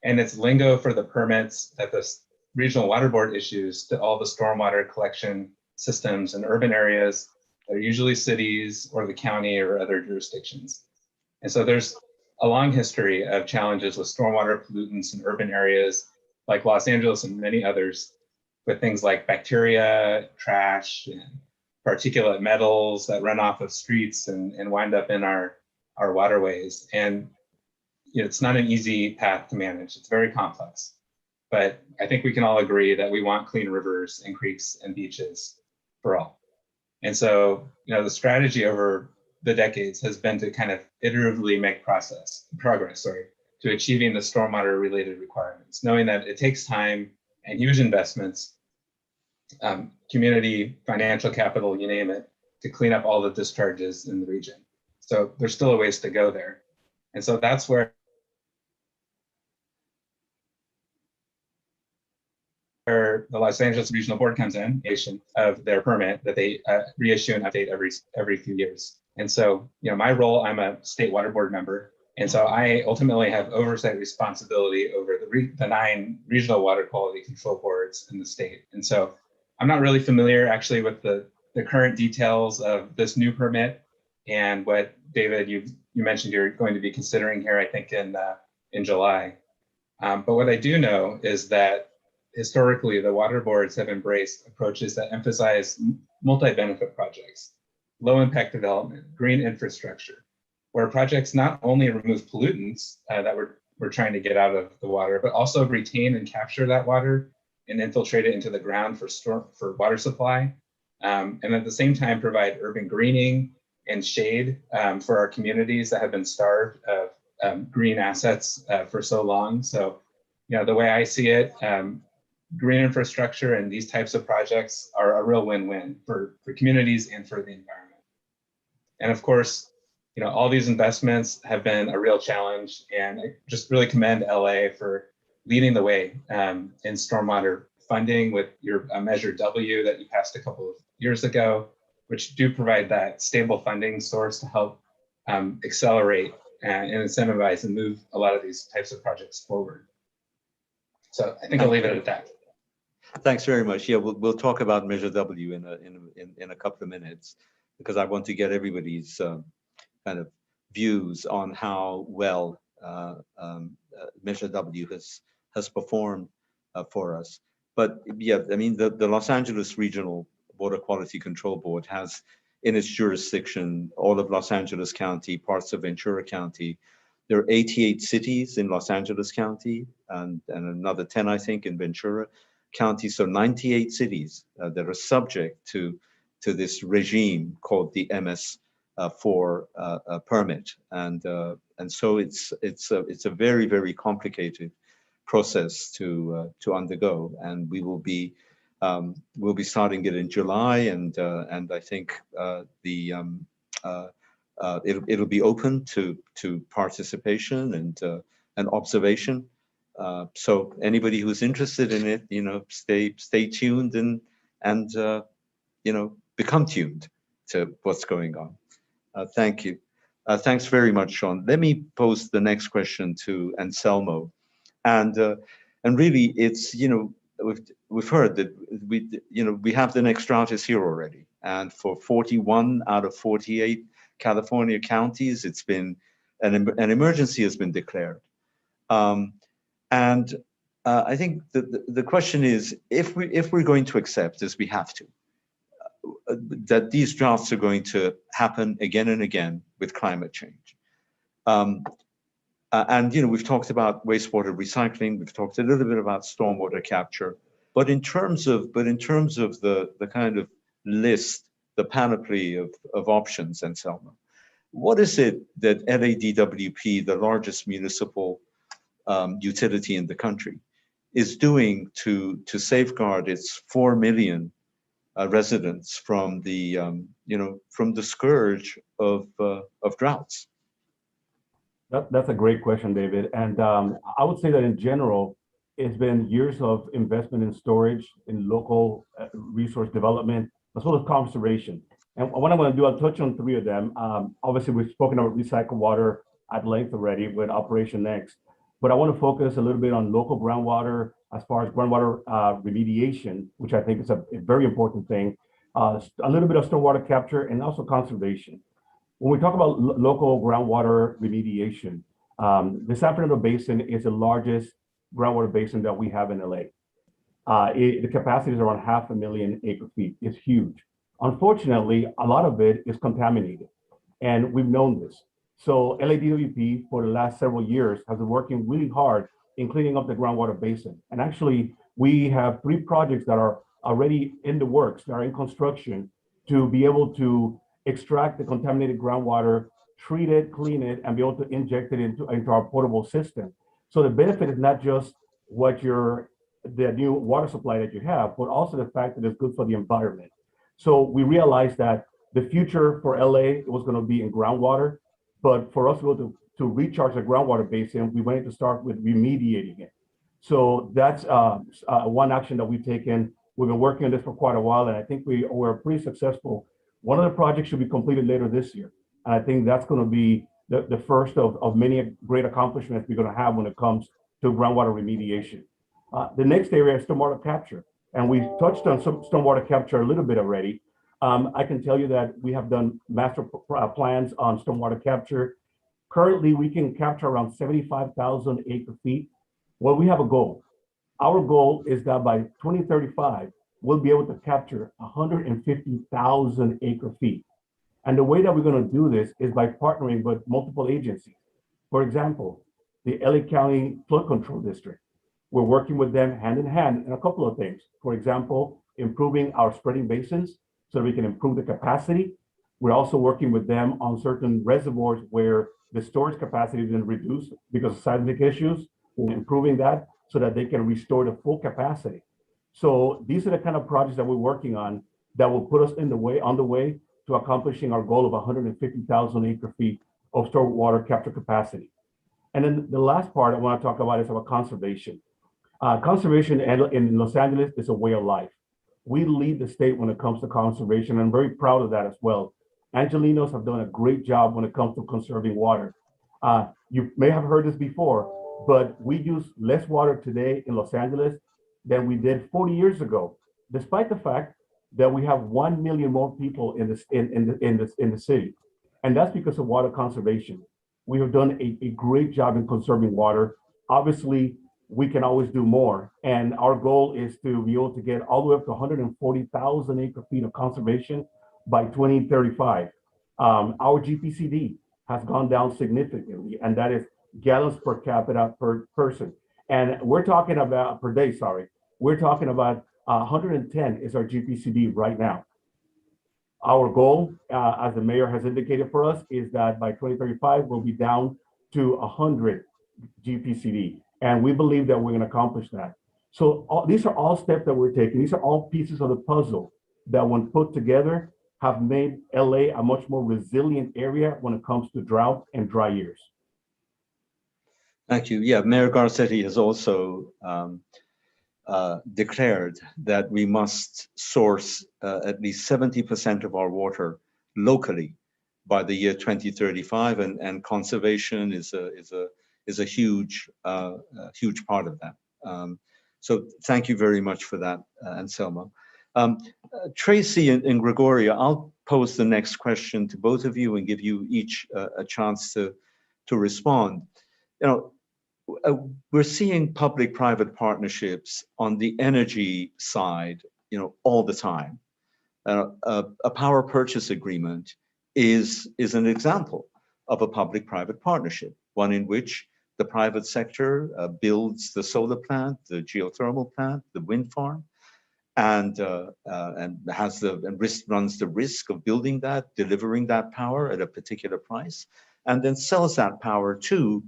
And it's lingo for the permits that the Regional Water Board issues to all the stormwater collection systems in urban areas that are usually cities or the county or other jurisdictions. And so there's a long history of challenges with stormwater pollutants in urban areas like Los Angeles and many others, with things like bacteria, trash, and particulate metals that run off of streets and wind up in our waterways. And it's not an easy path to manage. It's very complex. But I think we can all agree that we want clean rivers and creeks and beaches for all. And so, the strategy over the decades has been to kind of iteratively make progress to achieving the stormwater related requirements, knowing that it takes time and huge investments, community, financial capital, you name it, to clean up all the discharges in the region. So there's still a ways to go there. And so that's where the Los Angeles Regional Board comes in, of their permit that they reissue and update every few years. And so, my role, I'm a State Water Board member. And so I ultimately have oversight responsibility over the 9 regional water quality control boards in the state. And so I'm not really familiar actually with the current details of this new permit and what, David, you mentioned you're going to be considering here, I think in July. But what I do know is that historically, the water boards have embraced approaches that emphasize multi-benefit projects, low impact development, green infrastructure, where projects not only remove pollutants that we're trying to get out of the water, but also retain and capture that water and infiltrate it into the ground for water supply. And at the same time, provide urban greening and shade for our communities that have been starved of green assets for so long. So, the way I see it, green infrastructure and these types of projects are a real win-win for communities and for the environment. And of course, all these investments have been a real challenge, and I just really commend LA for leading the way in stormwater funding with your Measure W that you passed a couple of years ago, which do provide that stable funding source to help accelerate and incentivize and move a lot of these types of projects forward. So I think I'll leave it at that. Thanks very much. Yeah, we'll talk about Measure W in a couple of minutes, because I want to get everybody's kind of views on how well Measure W has performed for us. But yeah, I mean, the Los Angeles Regional Water Quality Control Board has in its jurisdiction all of Los Angeles County, parts of Ventura County. There are 88 cities in Los Angeles County and another 10, I think, in Ventura County. So 98 cities that are subject to this regime called the MS4 permit. And so it's a very, very complicated process to undergo. And we will be we'll be starting it in July, and I think it'll be open to participation and observation. So anybody who's interested in it, stay tuned and become tuned to what's going on. Thank you. Thanks very much, Sean. Let me pose the next question to Anselmo, and really it's we've heard that we have the next drought is here already, and for 41 out of 48 California counties, it's been an emergency has been declared. And I think the question is, if we're going to accept, as we have to, that these droughts are going to happen again and again with climate change, And we've talked about wastewater recycling. We've talked a little bit about stormwater capture. But in terms of the kind of list, the panoply of options, Anselmo, what is it that LADWP, the largest municipal utility in the country, is doing to safeguard its 4 million residents from the scourge of droughts? That's a great question, David. And I would say that in general, it's been years of investment in storage, in local resource development, as well as conservation. And what I'm going to do, I'll touch on 3 of them. Obviously, we've spoken about recycled water at length already with Operation Next, but I want to focus a little bit on local groundwater as far as groundwater remediation, which I think is a very important thing, a little bit of stormwater capture, and also conservation. When we talk about local groundwater remediation, the San Fernando Basin is the largest groundwater basin that we have in LA. The capacity is around 500,000 acre-feet. It's huge. Unfortunately, a lot of it is contaminated, and we've known this. So LADWP for the last several years has been working really hard in cleaning up the groundwater basin. And actually, we have 3 projects that are already in the works, that are in construction, to be able to extract the contaminated groundwater, treat it, clean it, and be able to inject it into our potable system. So the benefit is not just the new water supply that you have, but also the fact that it's good for the environment. So we realized that the future for LA was going to be in groundwater, but for us to recharge the groundwater basin, we wanted to start with remediating it. So that's one action that we've taken. We've been working on this for quite a while, and I think we're pretty successful. One of the projects should be completed later this year. And I think that's going to be the first of many great accomplishments we're going to have when it comes to groundwater remediation. The next area is stormwater capture. And we touched on some stormwater capture a little bit already. I can tell you that we have done master plans on stormwater capture. Currently, we can capture around 75,000 acre-feet. Well, we have a goal. Our goal is that by 2035, we'll be able to capture 150,000 acre-feet. And the way that we're going to do this is by partnering with multiple agencies. For example, the LA County Flood Control District. We're working with them hand in hand in a couple of things. For example, improving our spreading basins so that we can improve the capacity. We're also working with them on certain reservoirs where the storage capacity has been reduced because of seismic issues. We're improving that so that they can restore the full capacity. So these are the kind of projects that we're working on that will put us on the way to accomplishing our goal of 150,000 acre-feet of stormwater capture capacity. And then the last part I want to talk about is about conservation. Conservation in Los Angeles is a way of life. We lead the state when it comes to conservation. I'm very proud of that as well. Angelenos have done a great job when it comes to conserving water. You may have heard this before, but we use less water today in Los Angeles than we did 40 years ago, despite the fact that we have 1 million more people in the city. And that's because of water conservation. We have done a great job in conserving water. Obviously, we can always do more. And our goal is to be able to get all the way up to 140,000 acre-feet of conservation by 2035. Our GPCD has gone down significantly, and that is gallons per capita per person. And we're talking about per day, sorry. We're talking about 110 is our GPCD right now. Our goal, as the mayor has indicated for us, is that by 2035, we'll be down to 100 GPCD. And we believe that we're going to accomplish that. So these are all steps that we're taking. These are all pieces of the puzzle that when put together have made LA a much more resilient area when it comes to drought and dry years. Thank you. Yeah, Mayor Garcetti has also declared that we must source at least 70% of our water locally by the year 2035, and conservation is a huge part of that. So thank you very much for that, Anselmo. Tracy and Gregoria, I'll pose the next question to both of you and give you each a chance to respond. We're seeing public-private partnerships on the energy side, all the time. A power purchase agreement is an example of a public-private partnership, one in which the private sector builds the solar plant, the geothermal plant, the wind farm, and runs the risk of building that, delivering that power at a particular price, and then sells that power to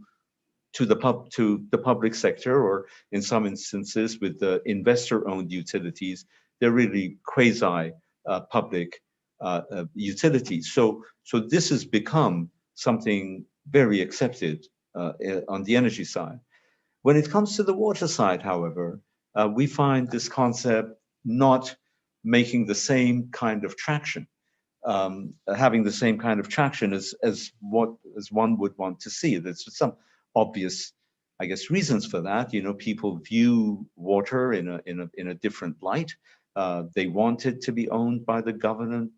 the public sector, or in some instances with the investor-owned utilities. They're really quasi public utilities. So this has become something very accepted on the energy side. When it comes to the water side, however, we find this concept not making the same kind of traction, having the same kind of traction as one would want to see. There's some obvious, I guess, reasons for that. You know, people view water in a different light. They want it to be owned by the government.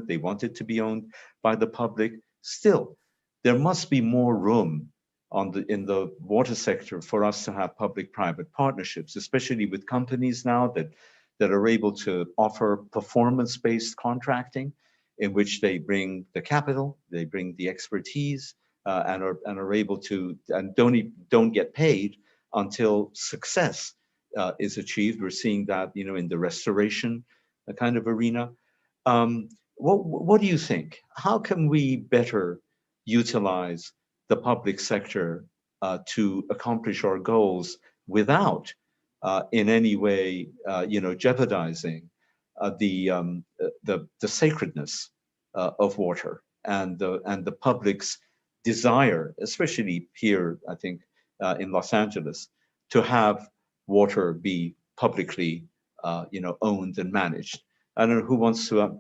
They want it to be owned by the public. Still, there must be more room in the water sector for us to have public-private partnerships, especially with companies now that are able to offer performance-based contracting, in which they bring the capital, they bring the expertise, and are able to, and don't get paid until success is achieved. We're seeing that, you know, in the restoration kind of arena. What do you think? How can we better utilize the public sector to accomplish our goals without in any way, you know, jeopardizing the sacredness of water and the public's desire, especially here, I think, in Los Angeles, to have water be publicly, you know, owned and managed? I don't know who wants to.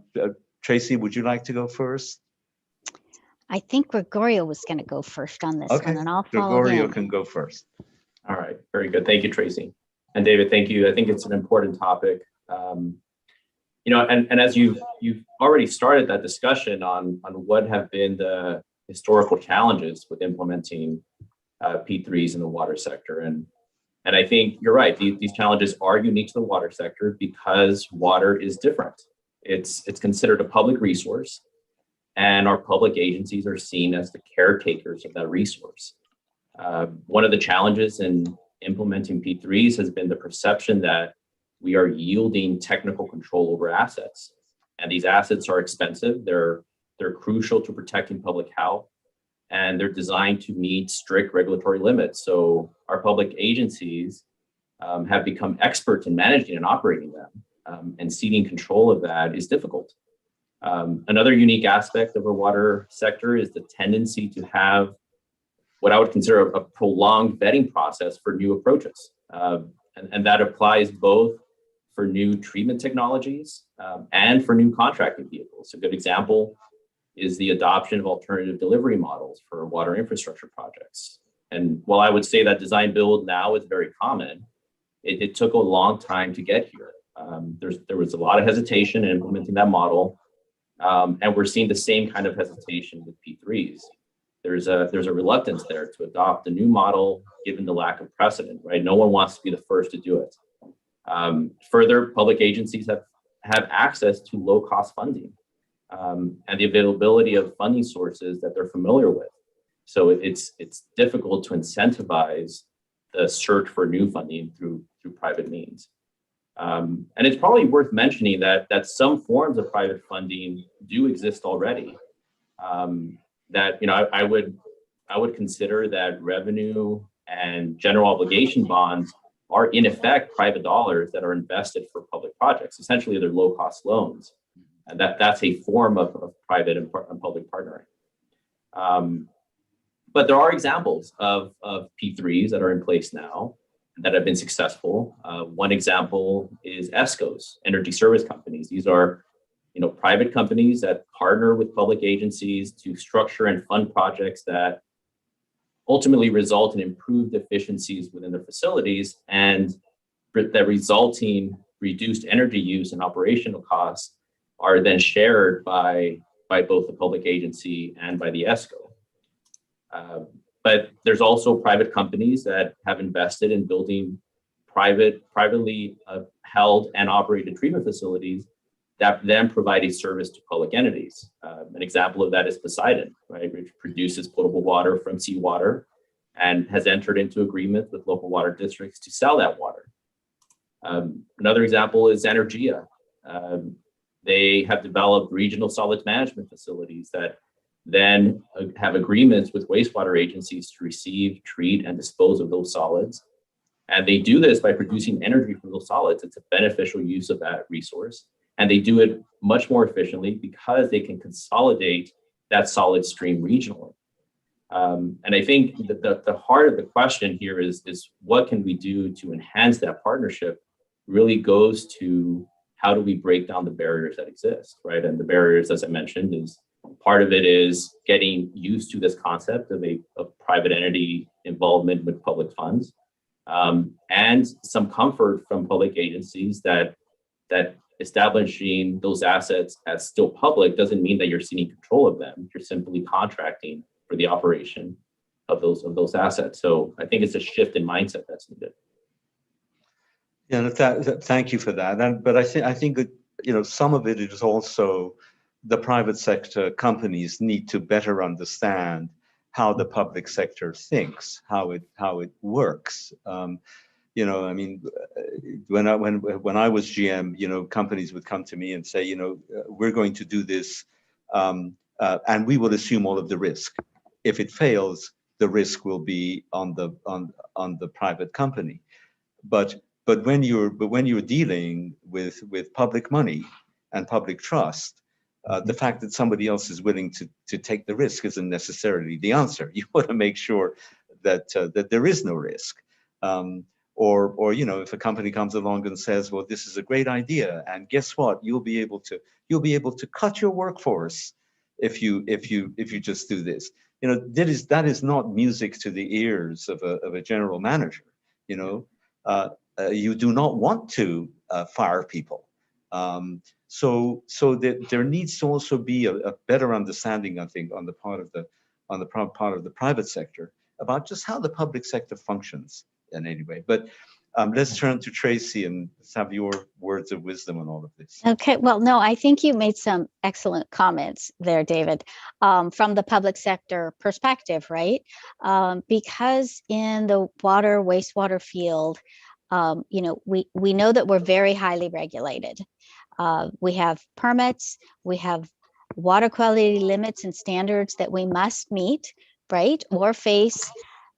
Tracy, would you like to go first? I think Gregorio was going to go first on this Okay, one, and I'll follow Gregorio him. can go first. All right, very good. Thank you, Tracy. And David, thank you. I think it's an important topic. You know, and as you've already started that discussion on what have been the historical challenges with implementing P3s in the water sector. And I think you're right. These challenges are unique to the water sector because water is different. It's considered a public resource, and our public agencies are seen as the caretakers of that resource. One of the challenges in implementing P3s has been the perception that we are yielding technical control over assets. And these assets are expensive. They're crucial to protecting public health, and they're designed to meet strict regulatory limits. So our public agencies have become experts in managing and operating them, and ceding control of that is difficult. Another unique aspect of our water sector is the tendency to have what I would consider a prolonged vetting process for new approaches. And that applies both for new treatment technologies and for new contracting vehicles. A good example is the adoption of alternative delivery models for water infrastructure projects. And while I would say that design build now is very common, it took a long time to get here. There was a lot of hesitation in implementing that model, and we're seeing the same kind of hesitation with P3s. There's a reluctance there to adopt a new model given the lack of precedent, right? No one wants to be the first to do it. Further, public agencies have access to low-cost funding and the availability of funding sources that they're familiar with. So it's difficult to incentivize the search for new funding through private means. And it's probably worth mentioning that some forms of private funding do exist already. That, you know, I would consider that revenue and general obligation bonds are in effect private dollars that are invested for public projects. Essentially, they're low-cost loans, and that's a form of private and public partnering. But there are examples of P3s that are in place now that have been successful. One example is ESCOs, energy service companies. These are, you know, private companies that partner with public agencies to structure and fund projects that ultimately result in improved efficiencies within their facilities, and the resulting reduced energy use and operational costs are then shared by both the public agency and by the ESCO. But there's also private companies that have invested in building privately held and operated treatment facilities that then provide a service to public entities. An example of that is Poseidon, right, which produces potable water from seawater and has entered into agreements with local water districts to sell that water. Another example is Energia. They have developed regional solids management facilities that then have agreements with wastewater agencies to receive, treat, and dispose of those solids. And they do this by producing energy from those solids. It's a beneficial use of that resource. And they do it much more efficiently because they can consolidate that solid stream regionally. And I think the heart of the question here is what can we do to enhance that partnership really goes to how do we break down the barriers that exist, right? And the barriers, as I mentioned, is part of it is getting used to this concept of private entity involvement with public funds, and some comfort from public agencies that establishing those assets as still public doesn't mean that you're ceding control of them. You're simply contracting for the operation of those assets. So I think it's a shift in mindset that's needed. Yeah, thank you for that. But I think that, some of it is also the private sector companies need to better understand how the public sector thinks, how it works. When I was GM, companies would come to me and say, we're going to do this, and we will assume all of the risk. If it fails, the risk will be on the private company. But when you're dealing with public money and public trust, the fact that somebody else is willing to take the risk isn't necessarily the answer. You want to make sure that there is no risk. Or if a company comes along and says, well, this is a great idea, and guess what? You'll be able to cut your workforce if you just do this. That is not music to the ears of a general manager. You do not want to fire people. So that there needs to also be a better understanding, I think, on the part of the private sector about just how the public sector functions in any way. But let's turn to Tracy and let's have your words of wisdom on all of this. Okay, well, no, I think you made some excellent comments there, David, from the public sector perspective, right? Because in the wastewater field, we know that we're very highly regulated. We have permits, we have water quality limits and standards that we must meet, right? Or face,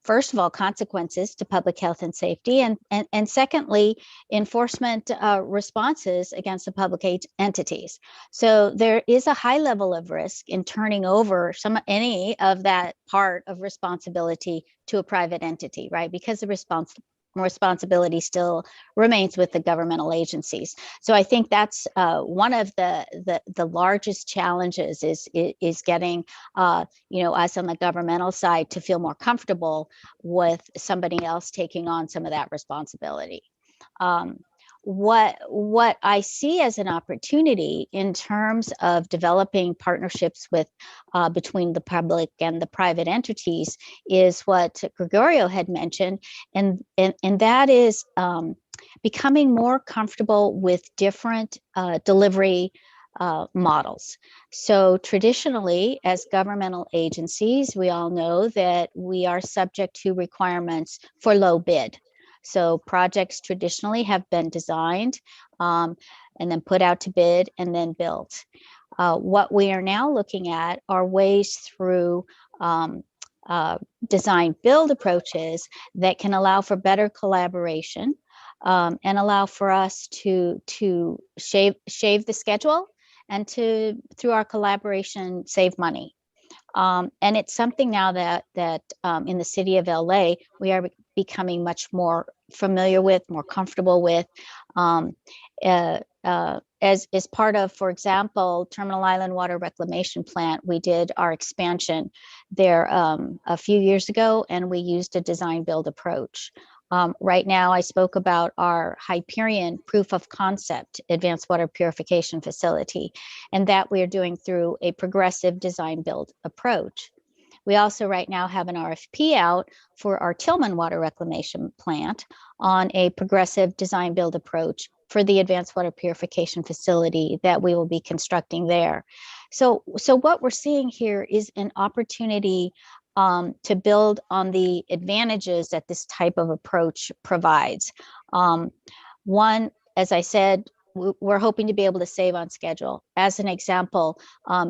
first of all, consequences to public health and safety, and secondly, enforcement responses against the public entities. So there is a high level of risk in turning over any of that part of responsibility to a private entity, right? Because the responsibility still remains with the governmental agencies. So I think that's one of the largest challenges is getting us on the governmental side to feel more comfortable with somebody else taking on some of that responsibility. What I see as an opportunity in terms of developing partnerships with between the public and the private entities is what Gregorio had mentioned, and that is becoming more comfortable with different delivery models. So traditionally, as governmental agencies, we all know that we are subject to requirements for low bid. So projects traditionally have been designed and then put out to bid and then built. What we are now looking at are ways through design build approaches that can allow for better collaboration and allow for us to shave the schedule and to, through our collaboration, save money. And it's something now that in the city of LA, we are becoming much more familiar with, more comfortable with, as part of, for example, Terminal Island Water Reclamation Plant. We did our expansion there a few years ago, and we used a design build approach. Right now, I spoke about our Hyperion proof of concept advanced water purification facility, and that we are doing through a progressive design build approach. We also right now have an RFP out for our Tillman water reclamation plant on a progressive design build approach for the advanced water purification facility that we will be constructing there. So what we're seeing here is an opportunity to build on the advantages that this type of approach provides. One, as I said, we're hoping to be able to save on schedule. As an example,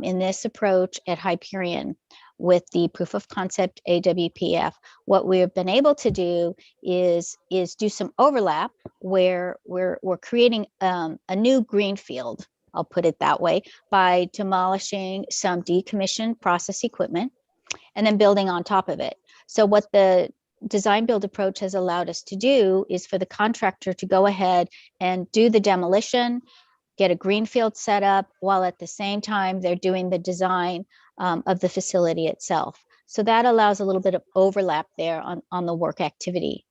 in this approach at Hyperion with the proof of concept AWPF, what we have been able to do is do some overlap where we're creating a new greenfield, I'll put it that way, by demolishing some decommissioned process equipment and then building on top of it. So what the design build approach has allowed us to do is for the contractor to go ahead and do the demolition, get a greenfield set up, while at the same time they're doing the design of the facility itself. So that allows a little bit of overlap there on the work activity.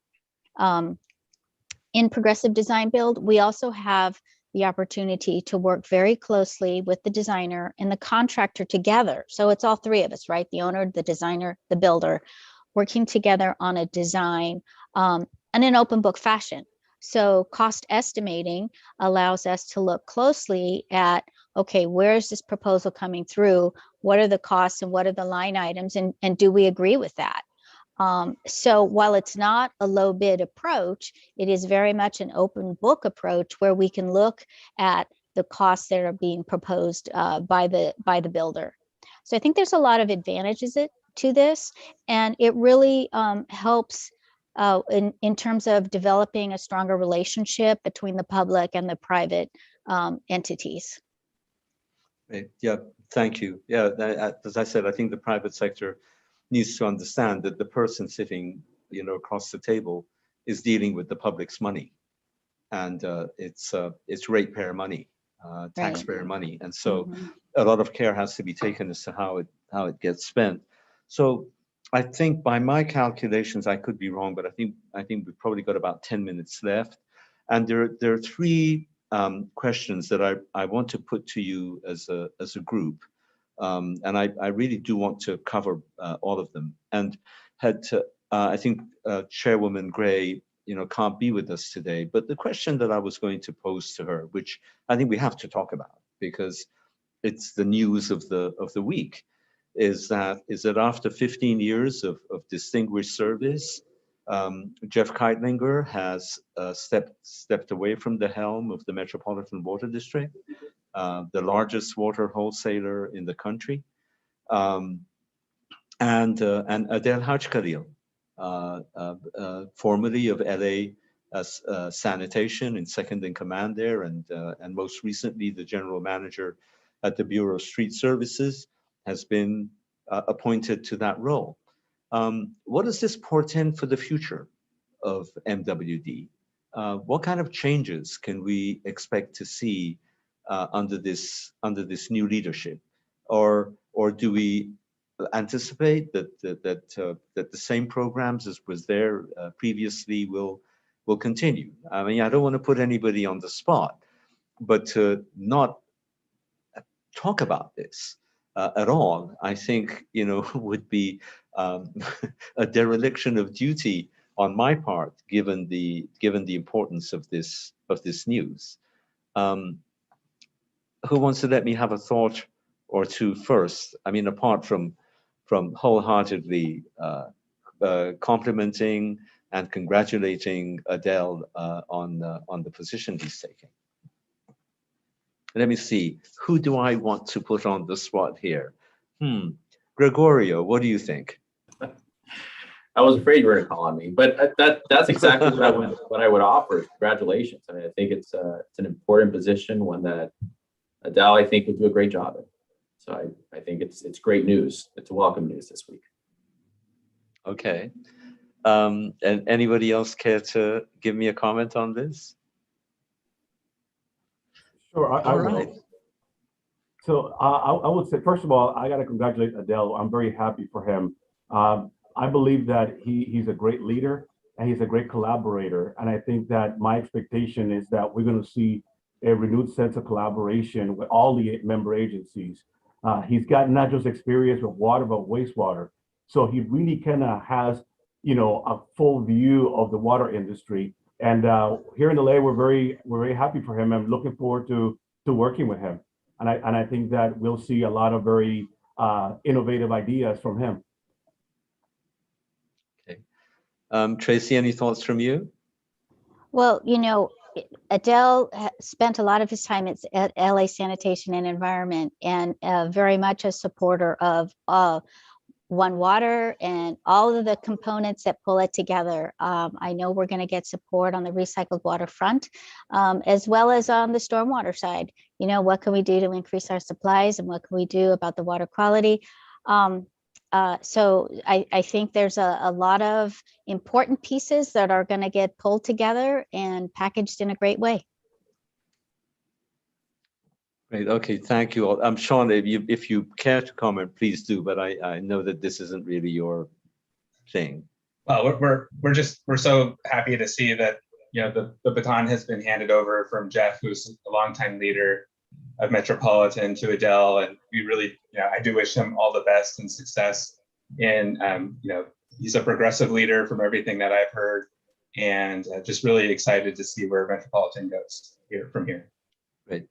In progressive design build, we also have the opportunity to work very closely with the designer and the contractor together. So it's all three of us, right? The owner, the designer, the builder, working together on a design in an open book fashion. So cost estimating allows us to look closely at, okay, where is this proposal coming through? What are the costs and what are the line items? And do we agree with that? So while it's not a low bid approach, it is very much an open book approach where we can look at the costs that are being proposed by the builder. So I think there's a lot of advantages to this, and it really helps in terms of developing a stronger relationship between the public and the private entities. Yeah, thank you. Yeah, as I said, I think the private sector needs to understand that the person sitting, across the table is dealing with the public's money, and it's ratepayer money, taxpayer money, and so a lot of care has to be taken as to how it gets spent. So I think by my calculations, I could be wrong, but I think we've probably got about 10 minutes left, and there are three questions that I want to put to you as a group. And I really do want to cover all of them. And I think Chairwoman Gray, can't be with us today. But the question that I was going to pose to her, which I think we have to talk about because it's the news of the week, is that after 15 years of distinguished service, Jeff Keitlinger has stepped away from the helm of the Metropolitan Water District, the largest water wholesaler in the country, and Adel Hajkhalil, formerly of LA Sanitation and second in command there, and most recently the general manager at the Bureau of Street Services, has been appointed to that role. What does this portend for the future of MWD? What kind of changes can we expect to see under this new leadership, or do we anticipate that the same programs as was there previously will continue? I mean, I don't want to put anybody on the spot, but to not talk about this at all, I think would be a dereliction of duty on my part, given the importance of this news. Who wants to let me have a thought or two first? I mean, apart from wholeheartedly complimenting and congratulating Adele on the position he's taking. Let me see. Who do I want to put on the spot here? Gregorio, what do you think? I was afraid you were going to call on me, but that's exactly what I would offer. Congratulations. I mean, I think it's an important position, one that Adele, I think, would do a great job in. So I think it's great news. It's welcome news this week. Okay. And anybody else care to give me a comment on this? Sure, I All will. right. So I would say, first of all, I got to congratulate Adele. I'm very happy for him. I believe that he's a great leader and he's a great collaborator. And I think that my expectation is that we're going to see a renewed sense of collaboration with all the member agencies. He's got not just experience with water, but wastewater. So he really kind of has, a full view of the water industry. And here in LA, we're very happy for him. I'm looking forward to working with him. And I think that we'll see a lot of very innovative ideas from him. Tracy, any thoughts from you? Well, Adele spent a lot of his time at LA Sanitation and Environment, and very much a supporter of One Water and all of the components that pull it together. I know we're going to get support on the recycled water front, as well as on the stormwater side. What can we do to increase our supplies, and what can we do about the water quality? So I think there's a lot of important pieces that are going to get pulled together and packaged in a great way. Great. Okay. Thank you all. Sean, if you care to comment, please do. But I know that this isn't really your thing. Well, we're so happy to see that the baton has been handed over from Jeff, who's a longtime leader of Metropolitan, to Adele, and we really, I do wish him all the best and success. And he's a progressive leader from everything that I've heard, and just really excited to see where Metropolitan goes from here. Great.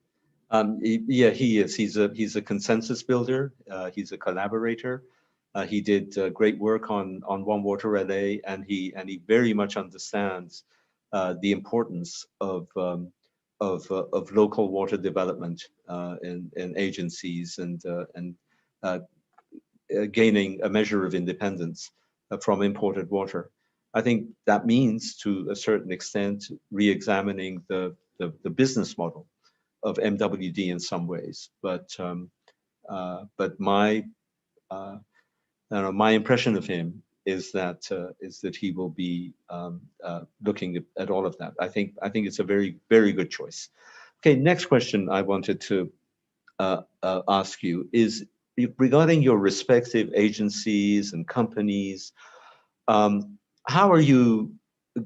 Yeah, he is. He's a consensus builder. He's a collaborator. He did great work on One Water LA, and he very much understands the importance of local water development in agencies and gaining a measure of independence from imported water. I think that means, to a certain extent, re-examining the business model of MWD in some ways, but my impression of him is that he will be looking at all of that. I think it's a very, very good choice. Okay, next question I wanted to ask you is regarding your respective agencies and companies. How are you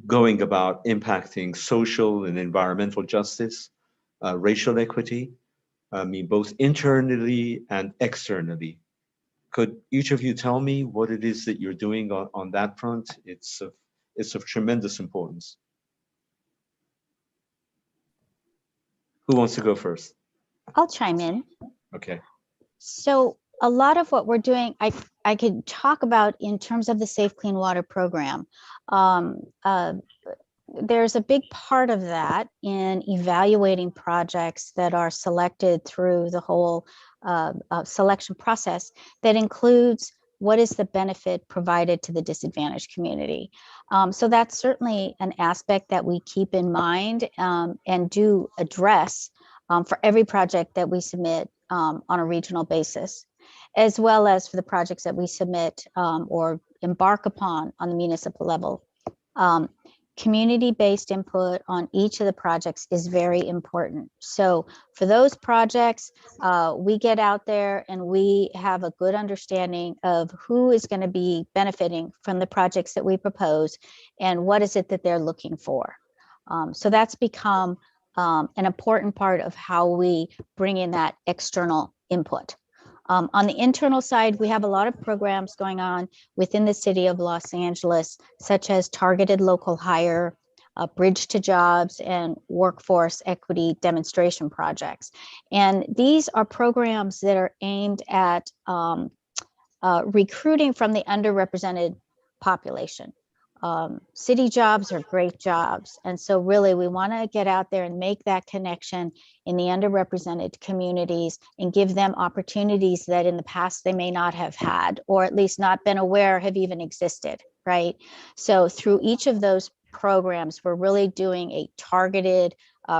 going about impacting social and environmental justice? Racial equity, both internally and externally. Could each of you tell me what it is that you're doing on that front? It's of tremendous importance. Who wants to go first? I'll chime in. Okay. So a lot of what we're doing, I could talk about in terms of the Safe Clean Water program. There's a big part of that in evaluating projects that are selected through the whole selection process that includes what is the benefit provided to the disadvantaged community. So that's certainly an aspect that we keep in mind and do address for every project that we submit on a regional basis, as well as for the projects that we submit or embark upon on the municipal level. Community-based input on each of the projects is very important. So for those projects, we get out there and we have a good understanding of who is going to be benefiting from the projects that we propose and what is it that they're looking for. So that's become an important part of how we bring in that external input. On the internal side, we have a lot of programs going on within the city of Los Angeles, such as targeted local hire, bridge to jobs, and workforce equity demonstration projects. And these are programs that are aimed at recruiting from the underrepresented population. City jobs are great jobs. And so really we want to get out there and make that connection in the underrepresented communities and give them opportunities that in the past they may not have had, or at least not been aware have even existed, right? So through each of those programs, we're really doing a targeted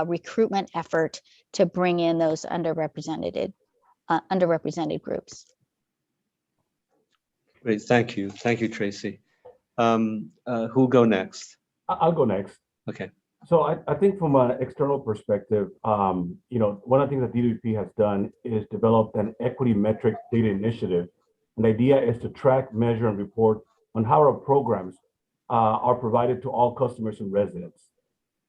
recruitment effort to bring in those underrepresented groups. Great, thank you. Thank you, Tracy. Who'll go next? I'll go next. Okay. So I think from an external perspective, one of the things that DWP has done is developed an equity metric data initiative. And the idea is to track, measure, and report on how our programs are provided to all customers and residents.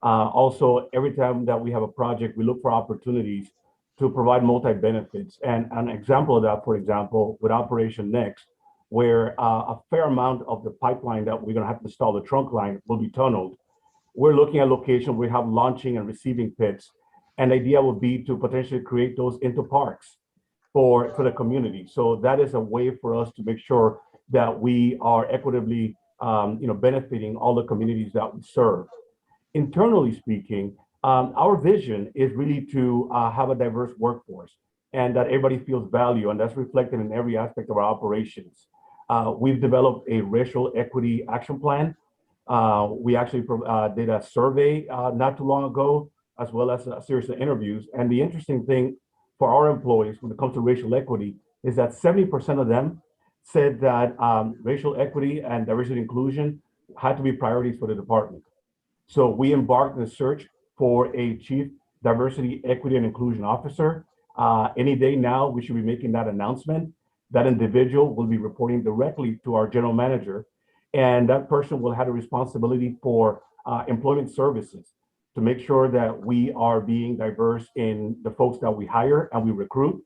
Also, every time that we have a project, we look for opportunities to provide multi-benefits. And an example of that, for example, with Operation Next, where a fair amount of the pipeline that we're going to have to install, the trunk line, will be tunneled. We're looking at location. We have launching and receiving pits. And the idea would be to potentially create those into parks for the community. So that is a way for us to make sure that we are equitably benefiting all the communities that we serve. Internally speaking, our vision is really to have a diverse workforce and that everybody feels value, and that's reflected in every aspect of our operations. We've developed a racial equity action plan. We actually did a survey not too long ago, as well as a series of interviews. And the interesting thing for our employees when it comes to racial equity is that 70% of them said that racial equity and diversity and inclusion had to be priorities for the department. So we embarked on a search for a chief diversity, equity, and inclusion officer. Any day now, we should be making that announcement. That individual will be reporting directly to our general manager, and that person will have a responsibility for employment services to make sure that we are being diverse in the folks that we hire and we recruit,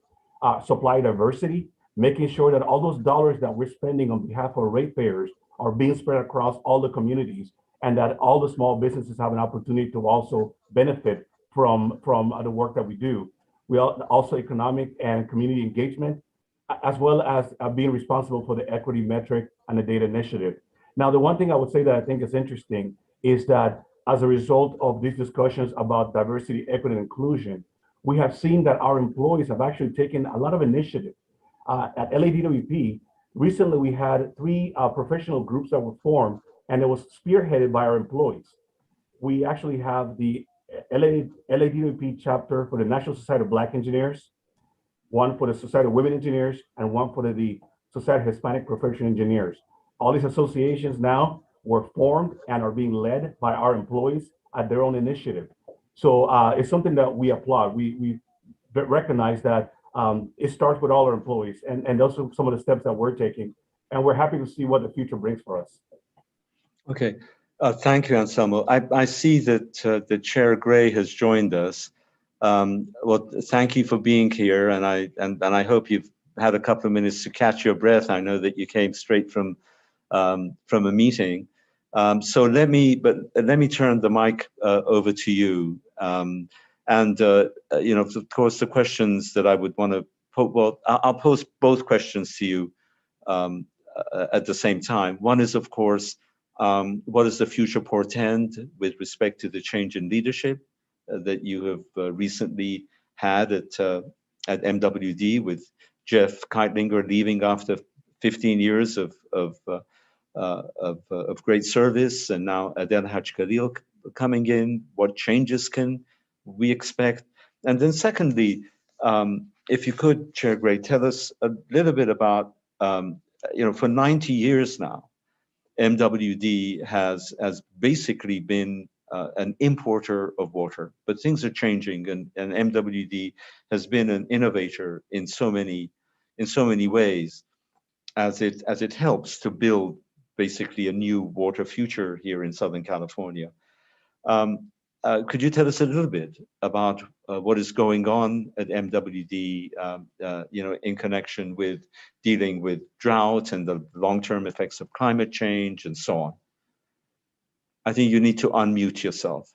supply diversity, making sure that all those dollars that we're spending on behalf of ratepayers are being spread across all the communities, and that all the small businesses have an opportunity to also benefit from the work that we do. We also economic and community engagement, as well as being responsible for the equity metric and the data initiative. Now, the one thing I would say that I think is interesting is that as a result of these discussions about diversity, equity, and inclusion, we have seen that our employees have actually taken a lot of initiative. At LADWP, recently we had 3 professional groups that were formed, and it was spearheaded by our employees. We actually have the LADWP chapter for the National Society of Black Engineers, one for the Society of Women Engineers, and one for the Society of Hispanic Professional Engineers. All these associations now were formed and are being led by our employees at their own initiative. So it's something that we applaud. We recognize that it starts with all our employees, and those are some of the steps that we're taking, and we're happy to see what the future brings for us. Okay, thank you, Anselmo. I see that the Chair Gray has joined us. Well, thank you for being here, and I hope you've had a couple of minutes to catch your breath. I know that you came straight from a meeting. So let me turn the mic over to you. Of course, the questions that I would want to put, well, I'll pose both questions to you at the same time. One is, of course, what does the future portend with respect to the change in leadership that you have recently had at MWD, with Jeff Keitlinger leaving after 15 years of great service, and now Adel Haj Khalil coming in? What changes can we expect? And then secondly, if you could, Chair Gray, tell us a little bit about, for 90 years now, MWD has basically been an importer of water, but things are changing, and MWD has been an innovator in so many ways, as it helps to build basically a new water future here in Southern California. Could you tell us a little bit about what is going on at MWD, in connection with dealing with drought and the long-term effects of climate change and so on? I think you need to unmute yourself.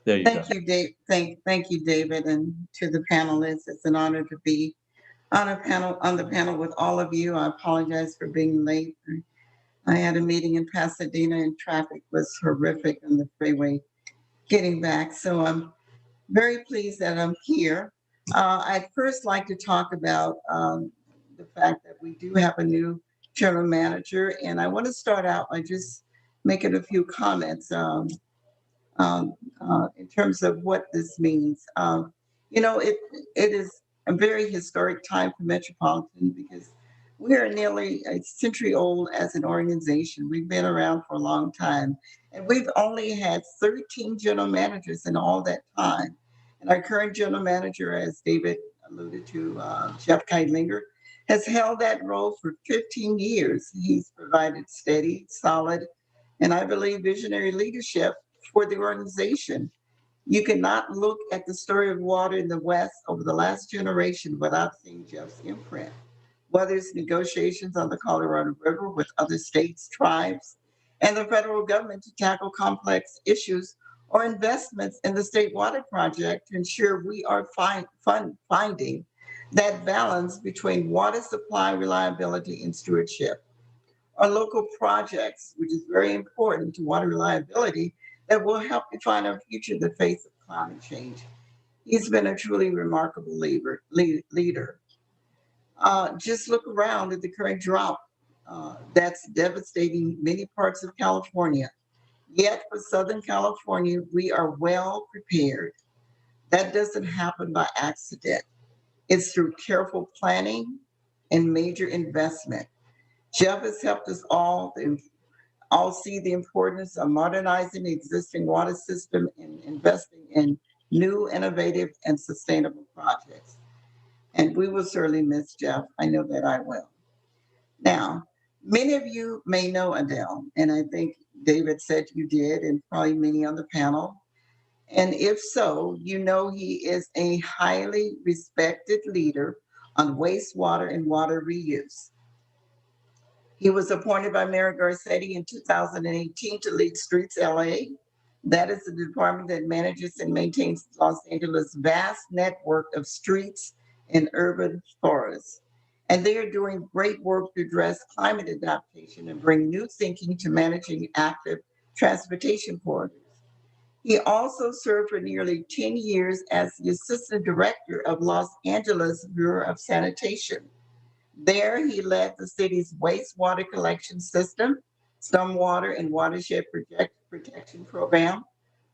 There you go. Thank you, Dave. Thank you, David, and to the panelists. It's an honor to be on the panel with all of you. I apologize for being late. I had a meeting in Pasadena and traffic was horrific on the freeway getting back. So I'm very pleased that I'm here. I'd first like to talk about the fact that we do have a new general manager, and I want to start out by just making a few comments in terms of what this means. It is a very historic time for Metropolitan because we are nearly a century old as an organization. We've been around for a long time, and we've only had 13 general managers in all that time. And our current general manager, as David alluded to, Jeff Keitlinger, has held that role for 15 years. He's provided steady, solid, and I believe visionary leadership for the organization. You cannot look at the story of water in the West over the last generation without seeing Jeff's imprint. Whether it's negotiations on the Colorado River with other states, tribes, and the federal government to tackle complex issues, or investments in the State Water Project to ensure we are finding that balance between water supply reliability and stewardship. Our local projects, which is very important to water reliability, that will help define our future in the face of climate change. He's been a truly remarkable leader. Just look around at the current drought that's devastating many parts of California. Yet for Southern California, we are well prepared. That doesn't happen by accident. It's through careful planning and major investment. Jeff has helped us all see the importance of modernizing the existing water system and investing in new, innovative, and sustainable projects. And we will certainly miss Jeff. I know that I will. Now, many of you may know Adele, and I think David said you did, and probably many on the panel. And if so, you know he is a highly respected leader on wastewater and water reuse. He was appointed by Mayor Garcetti in 2018 to lead Streets LA. That is the department that manages and maintains Los Angeles' vast network of streets and urban forests. And they are doing great work to address climate adaptation and bring new thinking to managing active transportation corridors. He also served for nearly 10 years as the Assistant Director of Los Angeles Bureau of Sanitation. There, he led the city's wastewater collection system, stormwater and watershed protection program,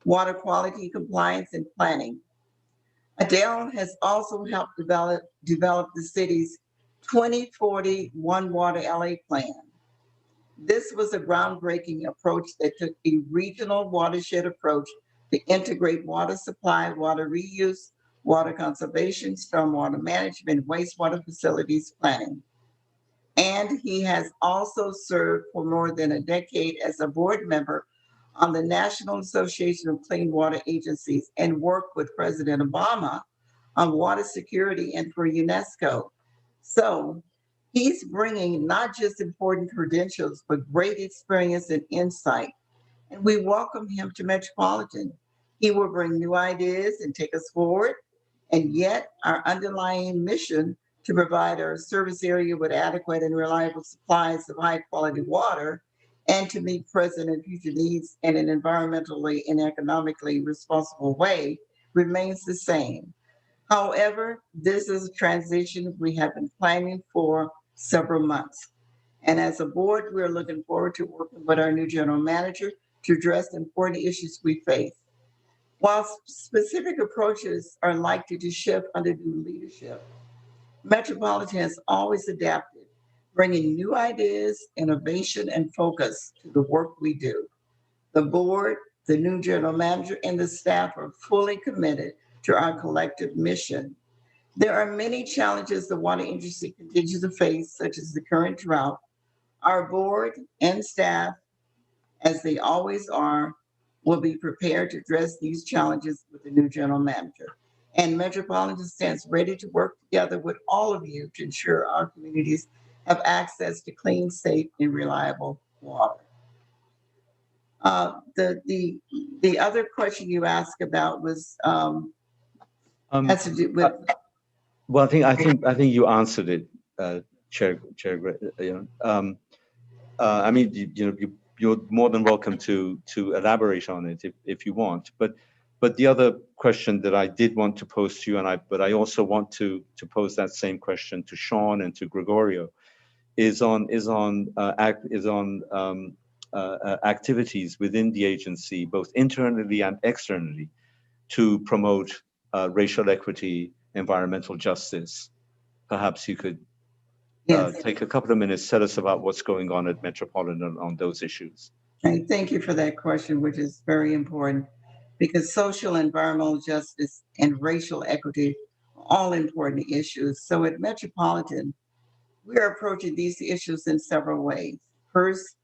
water quality compliance and planning. Adele has also helped develop the city's 2040 One Water LA plan. This was a groundbreaking approach that took a regional watershed approach to integrate water supply, water reuse, water conservation, stormwater management, wastewater facilities planning. And he has also served for more than a decade as a board member on the National Association of Clean Water Agencies and worked with President Obama on water security and for UNESCO. So he's bringing not just important credentials, but great experience and insight. And we welcome him to Metropolitan. He will bring new ideas and take us forward. And yet our underlying mission to provide our service area with adequate and reliable supplies of high quality water and to meet present and future needs in an environmentally and economically responsible way remains the same. However, this is a transition we have been planning for several months. And as a board, we're looking forward to working with our new general manager to address the important issues we face. While specific approaches are likely to shift under new leadership, Metropolitan has always adapted, bringing new ideas, innovation, and focus to the work we do. The board, the new general manager, and the staff are fully committed to our collective mission. There are many challenges the water industry continues to face, such as the current drought. Our board and staff, as they always are, will be prepared to address these challenges with the new general manager. And Metropolitan stands ready to work together with all of you to ensure our communities have access to clean, safe, and reliable water. The other question you asked about was has to do with. Well, I think you answered it, Chair. I mean, you're more than welcome to elaborate on it if you want. But the other question that I did want to pose to you, but I also want to pose that same question to Sean and to Gregorio, is on activities within the agency, both internally and externally, to promote racial equity, environmental justice. Perhaps you could take a couple of minutes, tell us about what's going on at Metropolitan on those issues. And thank you for that question, which is very important, because social and environmental justice and racial equity are all important issues. So at Metropolitan, we are approaching these issues in several ways. First,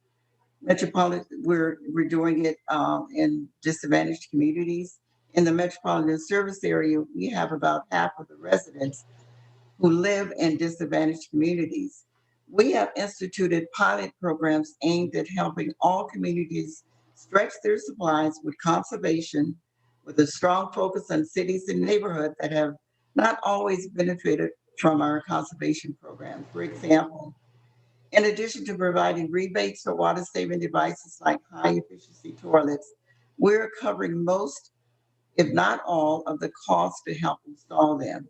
Metropolitan, we're doing it in disadvantaged communities. In the Metropolitan service area, we have about half of the residents who live in disadvantaged communities. We have instituted pilot programs aimed at helping all communities stretch their supplies with conservation, with a strong focus on cities and neighborhoods that have not always benefited from our conservation program. For example, in addition to providing rebates for water-saving devices like high-efficiency toilets, we're covering most, if not all, of the costs to help install them,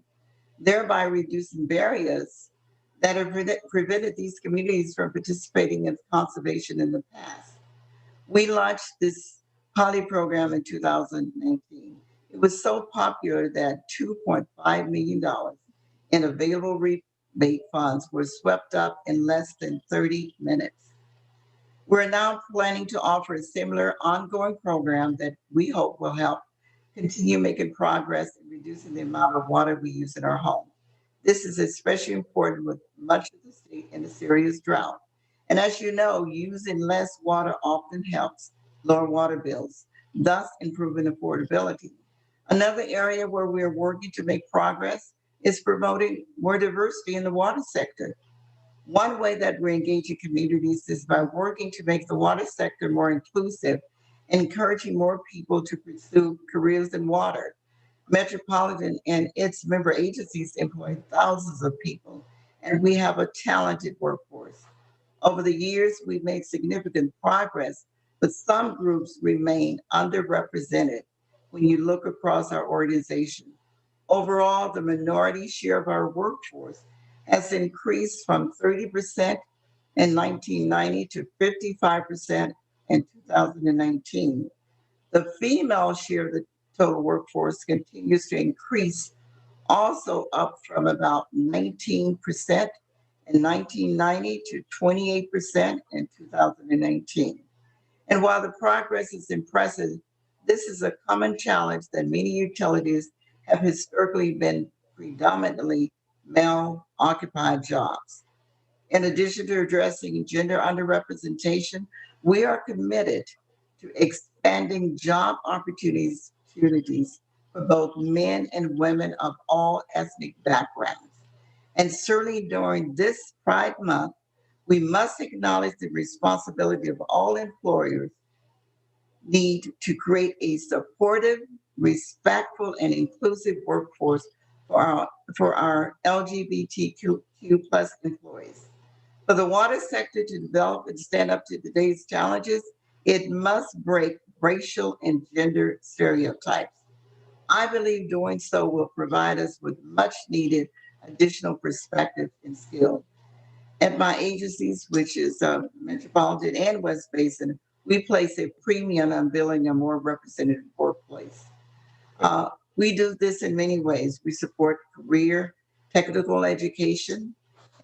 thereby reducing barriers that have prevented these communities from participating in conservation in the past. We launched this pilot program in 2019. It was so popular that $2.5 million in available rebate funds were swept up in less than 30 minutes. We're now planning to offer a similar ongoing program that we hope will help continue making progress in reducing the amount of water we use in our home. This is especially important with much of the state in a serious drought. And as you know, using less water often helps lower water bills, thus improving affordability. Another area where we're working to make progress is promoting more diversity in the water sector. One way that we're engaging communities is by working to make the water sector more inclusive, encouraging more people to pursue careers in water. Metropolitan and its member agencies employ thousands of people, and we have a talented workforce. Over the years, we've made significant progress, but some groups remain underrepresented when you look across our organization. Overall, the minority share of our workforce has increased from 30% in 1990 to 55% in 2019. The female share of the total workforce continues to increase, also up from about 19% in 1990 to 28% in 2019. And while the progress is impressive, this is a common challenge that many utilities have historically been predominantly male-occupied jobs. In addition to addressing gender underrepresentation, we are committed to expanding job opportunities for both men and women of all ethnic backgrounds. And certainly during this Pride Month, we must acknowledge the responsibility of all employers need to create a supportive, respectful, and inclusive workforce for our LGBTQ plus employees. For the water sector to develop and stand up to today's challenges, it must break racial and gender stereotypes. I believe doing so will provide us with much needed additional perspective and skill. At my agencies, which is Metropolitan and West Basin, we place a premium on building a more representative workplace. We do this in many ways. We support career, technical education,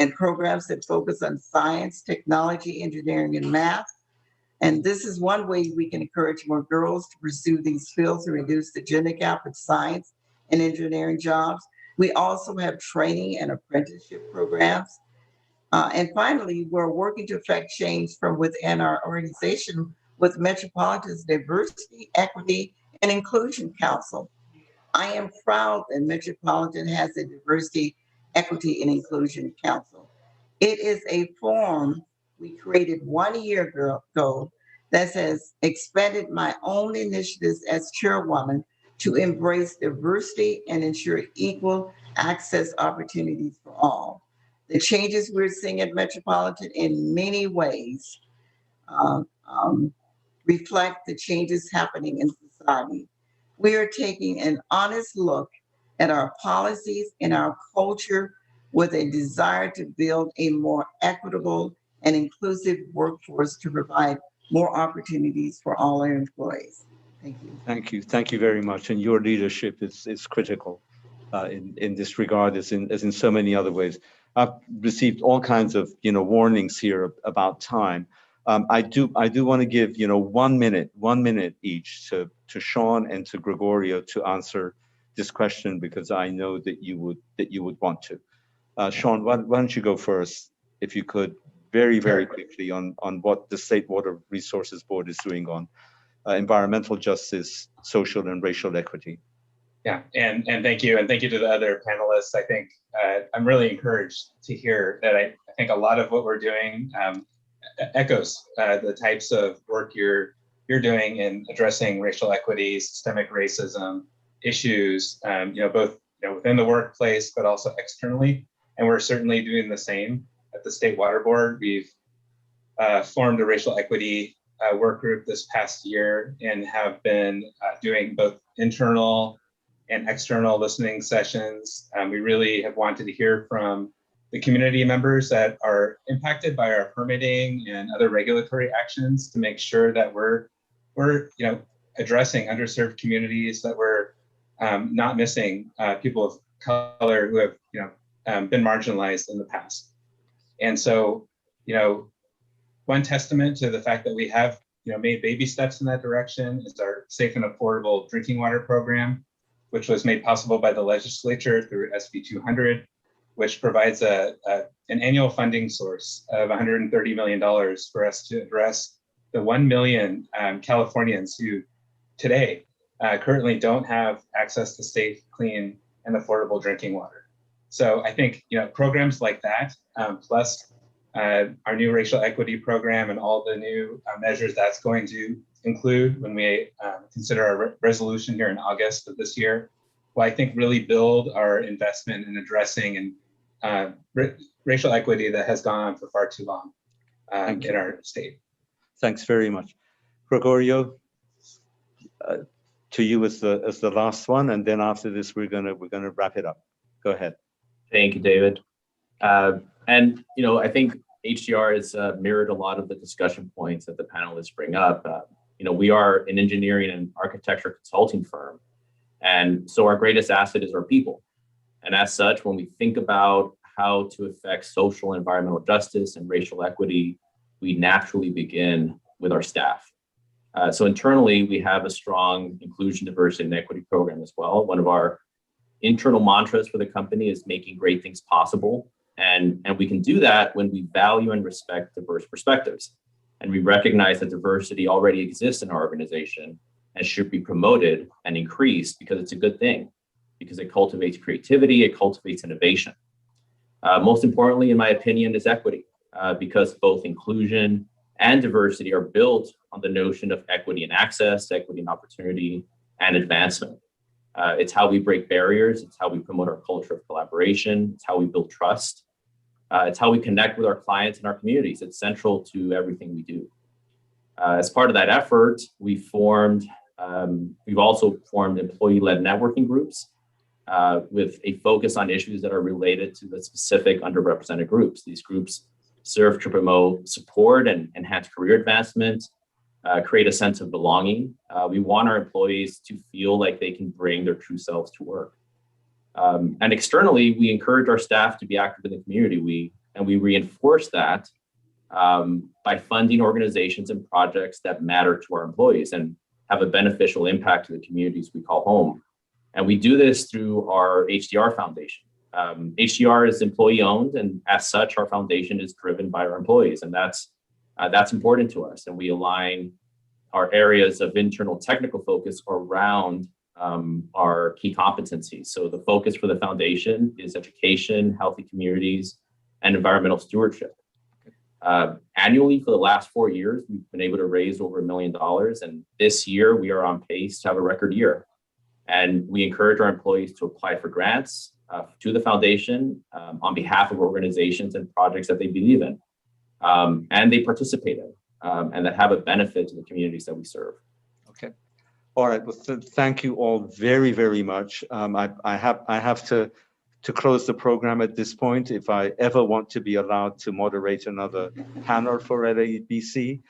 and programs that focus on science, technology, engineering, and math. And this is one way we can encourage more girls to pursue these fields and reduce the gender gap in science and engineering jobs. We also have training and apprenticeship programs. And finally, we're working to affect change from within our organization with Metropolitan's Diversity, Equity, and Inclusion Council. I am proud that Metropolitan has a Diversity, Equity, and Inclusion Council. It is a forum we created 1 year ago that has expanded my own initiatives as chairwoman to embrace diversity and ensure equal access opportunities for all. The changes we're seeing at Metropolitan in many ways reflect the changes happening in society. We are taking an honest look at our policies and our culture with a desire to build a more equitable and inclusive workforce to provide more opportunities for all our employees. Thank you. Thank you. Thank you very much. And your leadership is critical in this regard, as in so many other ways. I've received all kinds of warnings here about time. I do want to give 1 minute each to Sean and to Gregorio to answer this question, because I know that you would want to. Sean, why don't you go first, if you could, very quickly on what the State Water Resources Board is doing on environmental justice, social and racial equity. Yeah, and thank you, and thank you to the other panelists. I think I'm really encouraged to hear that I think a lot of what we're doing echoes the types of work you're doing in addressing racial equity, systemic racism issues, both within the workplace, but also externally. and we're certainly doing the same at the State Water Board. We've formed a racial equity work group this past year and have been doing both internal and external listening sessions. We really have wanted to hear from the community members that are impacted by our permitting and other regulatory actions to make sure that we're addressing underserved communities, that we're not missing people of color who have been marginalized in the past. And so, one testament to the fact that we have made baby steps in that direction is our safe and affordable drinking water program, which was made possible by the legislature through SB 200, which provides an annual funding source of $130 million for us to address the 1 million Californians who today currently don't have access to safe, clean, and affordable drinking water. So I think programs like that, plus our new racial equity program and all the new measures that's going to include when we consider our resolution here in August of this year, will I think really build our investment in addressing and racial equity that has gone on for far too long in our state. Thanks very much. Gregorio, to you as the last one, and then after this we're gonna wrap it up. Go ahead. Thank you, David. And I think HDR has mirrored a lot of the discussion points that the panelists bring up. We are an engineering and architecture consulting firm, and so our greatest asset is our people. And as such, when we think about how to affect social and environmental justice and racial equity, we naturally begin with our staff. So internally, we have a strong inclusion, diversity, and equity program as well. One of our internal mantras for the company is making great things possible. And we can do that when we value and respect diverse perspectives. And we recognize that diversity already exists in our organization and should be promoted and increased because it's a good thing, because it cultivates creativity, it cultivates innovation. Most importantly, in my opinion, is equity, because both inclusion and diversity are built on the notion of equity and access, equity and opportunity, and advancement. It's how we break barriers. It's how we promote our culture of collaboration. It's how we build trust. It's how we connect with our clients and our communities. It's central to everything we do. As part of that effort, we've also formed employee-led networking groups with a focus on issues that are related to the specific underrepresented groups. These groups serve to promote support and enhance career advancement, create a sense of belonging. We want our employees to feel like they can bring their true selves to work. And externally, we encourage our staff to be active in the community. We reinforce that by funding organizations and projects that matter to our employees and have a beneficial impact to the communities we call home. And we do this through our HDR Foundation. HDR is employee owned, and as such, our foundation is driven by our employees, and that's important to us. And we align our areas of internal technical focus around our key competencies. So the focus for the foundation is education, healthy communities, and environmental stewardship. Annually, for the last 4 years, we've been able to raise over $1 million. And this year, we are on pace to have a record year. And we encourage our employees to apply for grants to the foundation on behalf of organizations and projects that they believe in. And they participate in and that have a benefit to the communities that we serve. Okay. All right. Well, thank you all very, very much. I have to close the program at this point if I ever want to be allowed to moderate another panel for LABC.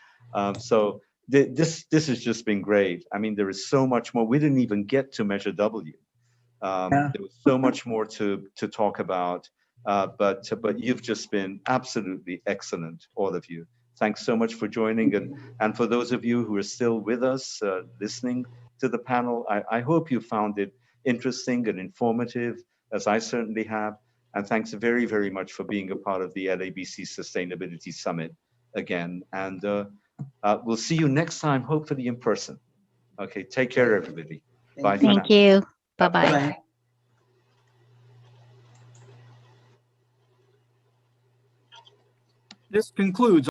So this has just been great. I mean, there is so much more. We didn't even get to Measure W. There was so much more to talk about, but you've just been absolutely excellent, all of you. Thanks so much for joining, and for those of you who are still with us listening to the panel, I hope you found it interesting and informative, as I certainly have. And thanks very, very much for being a part of the LABC Sustainability Summit again. And we'll see you next time, hopefully in person. Okay, take care, everybody. Bye for now. Thank you. Bye-bye. Bye. This concludes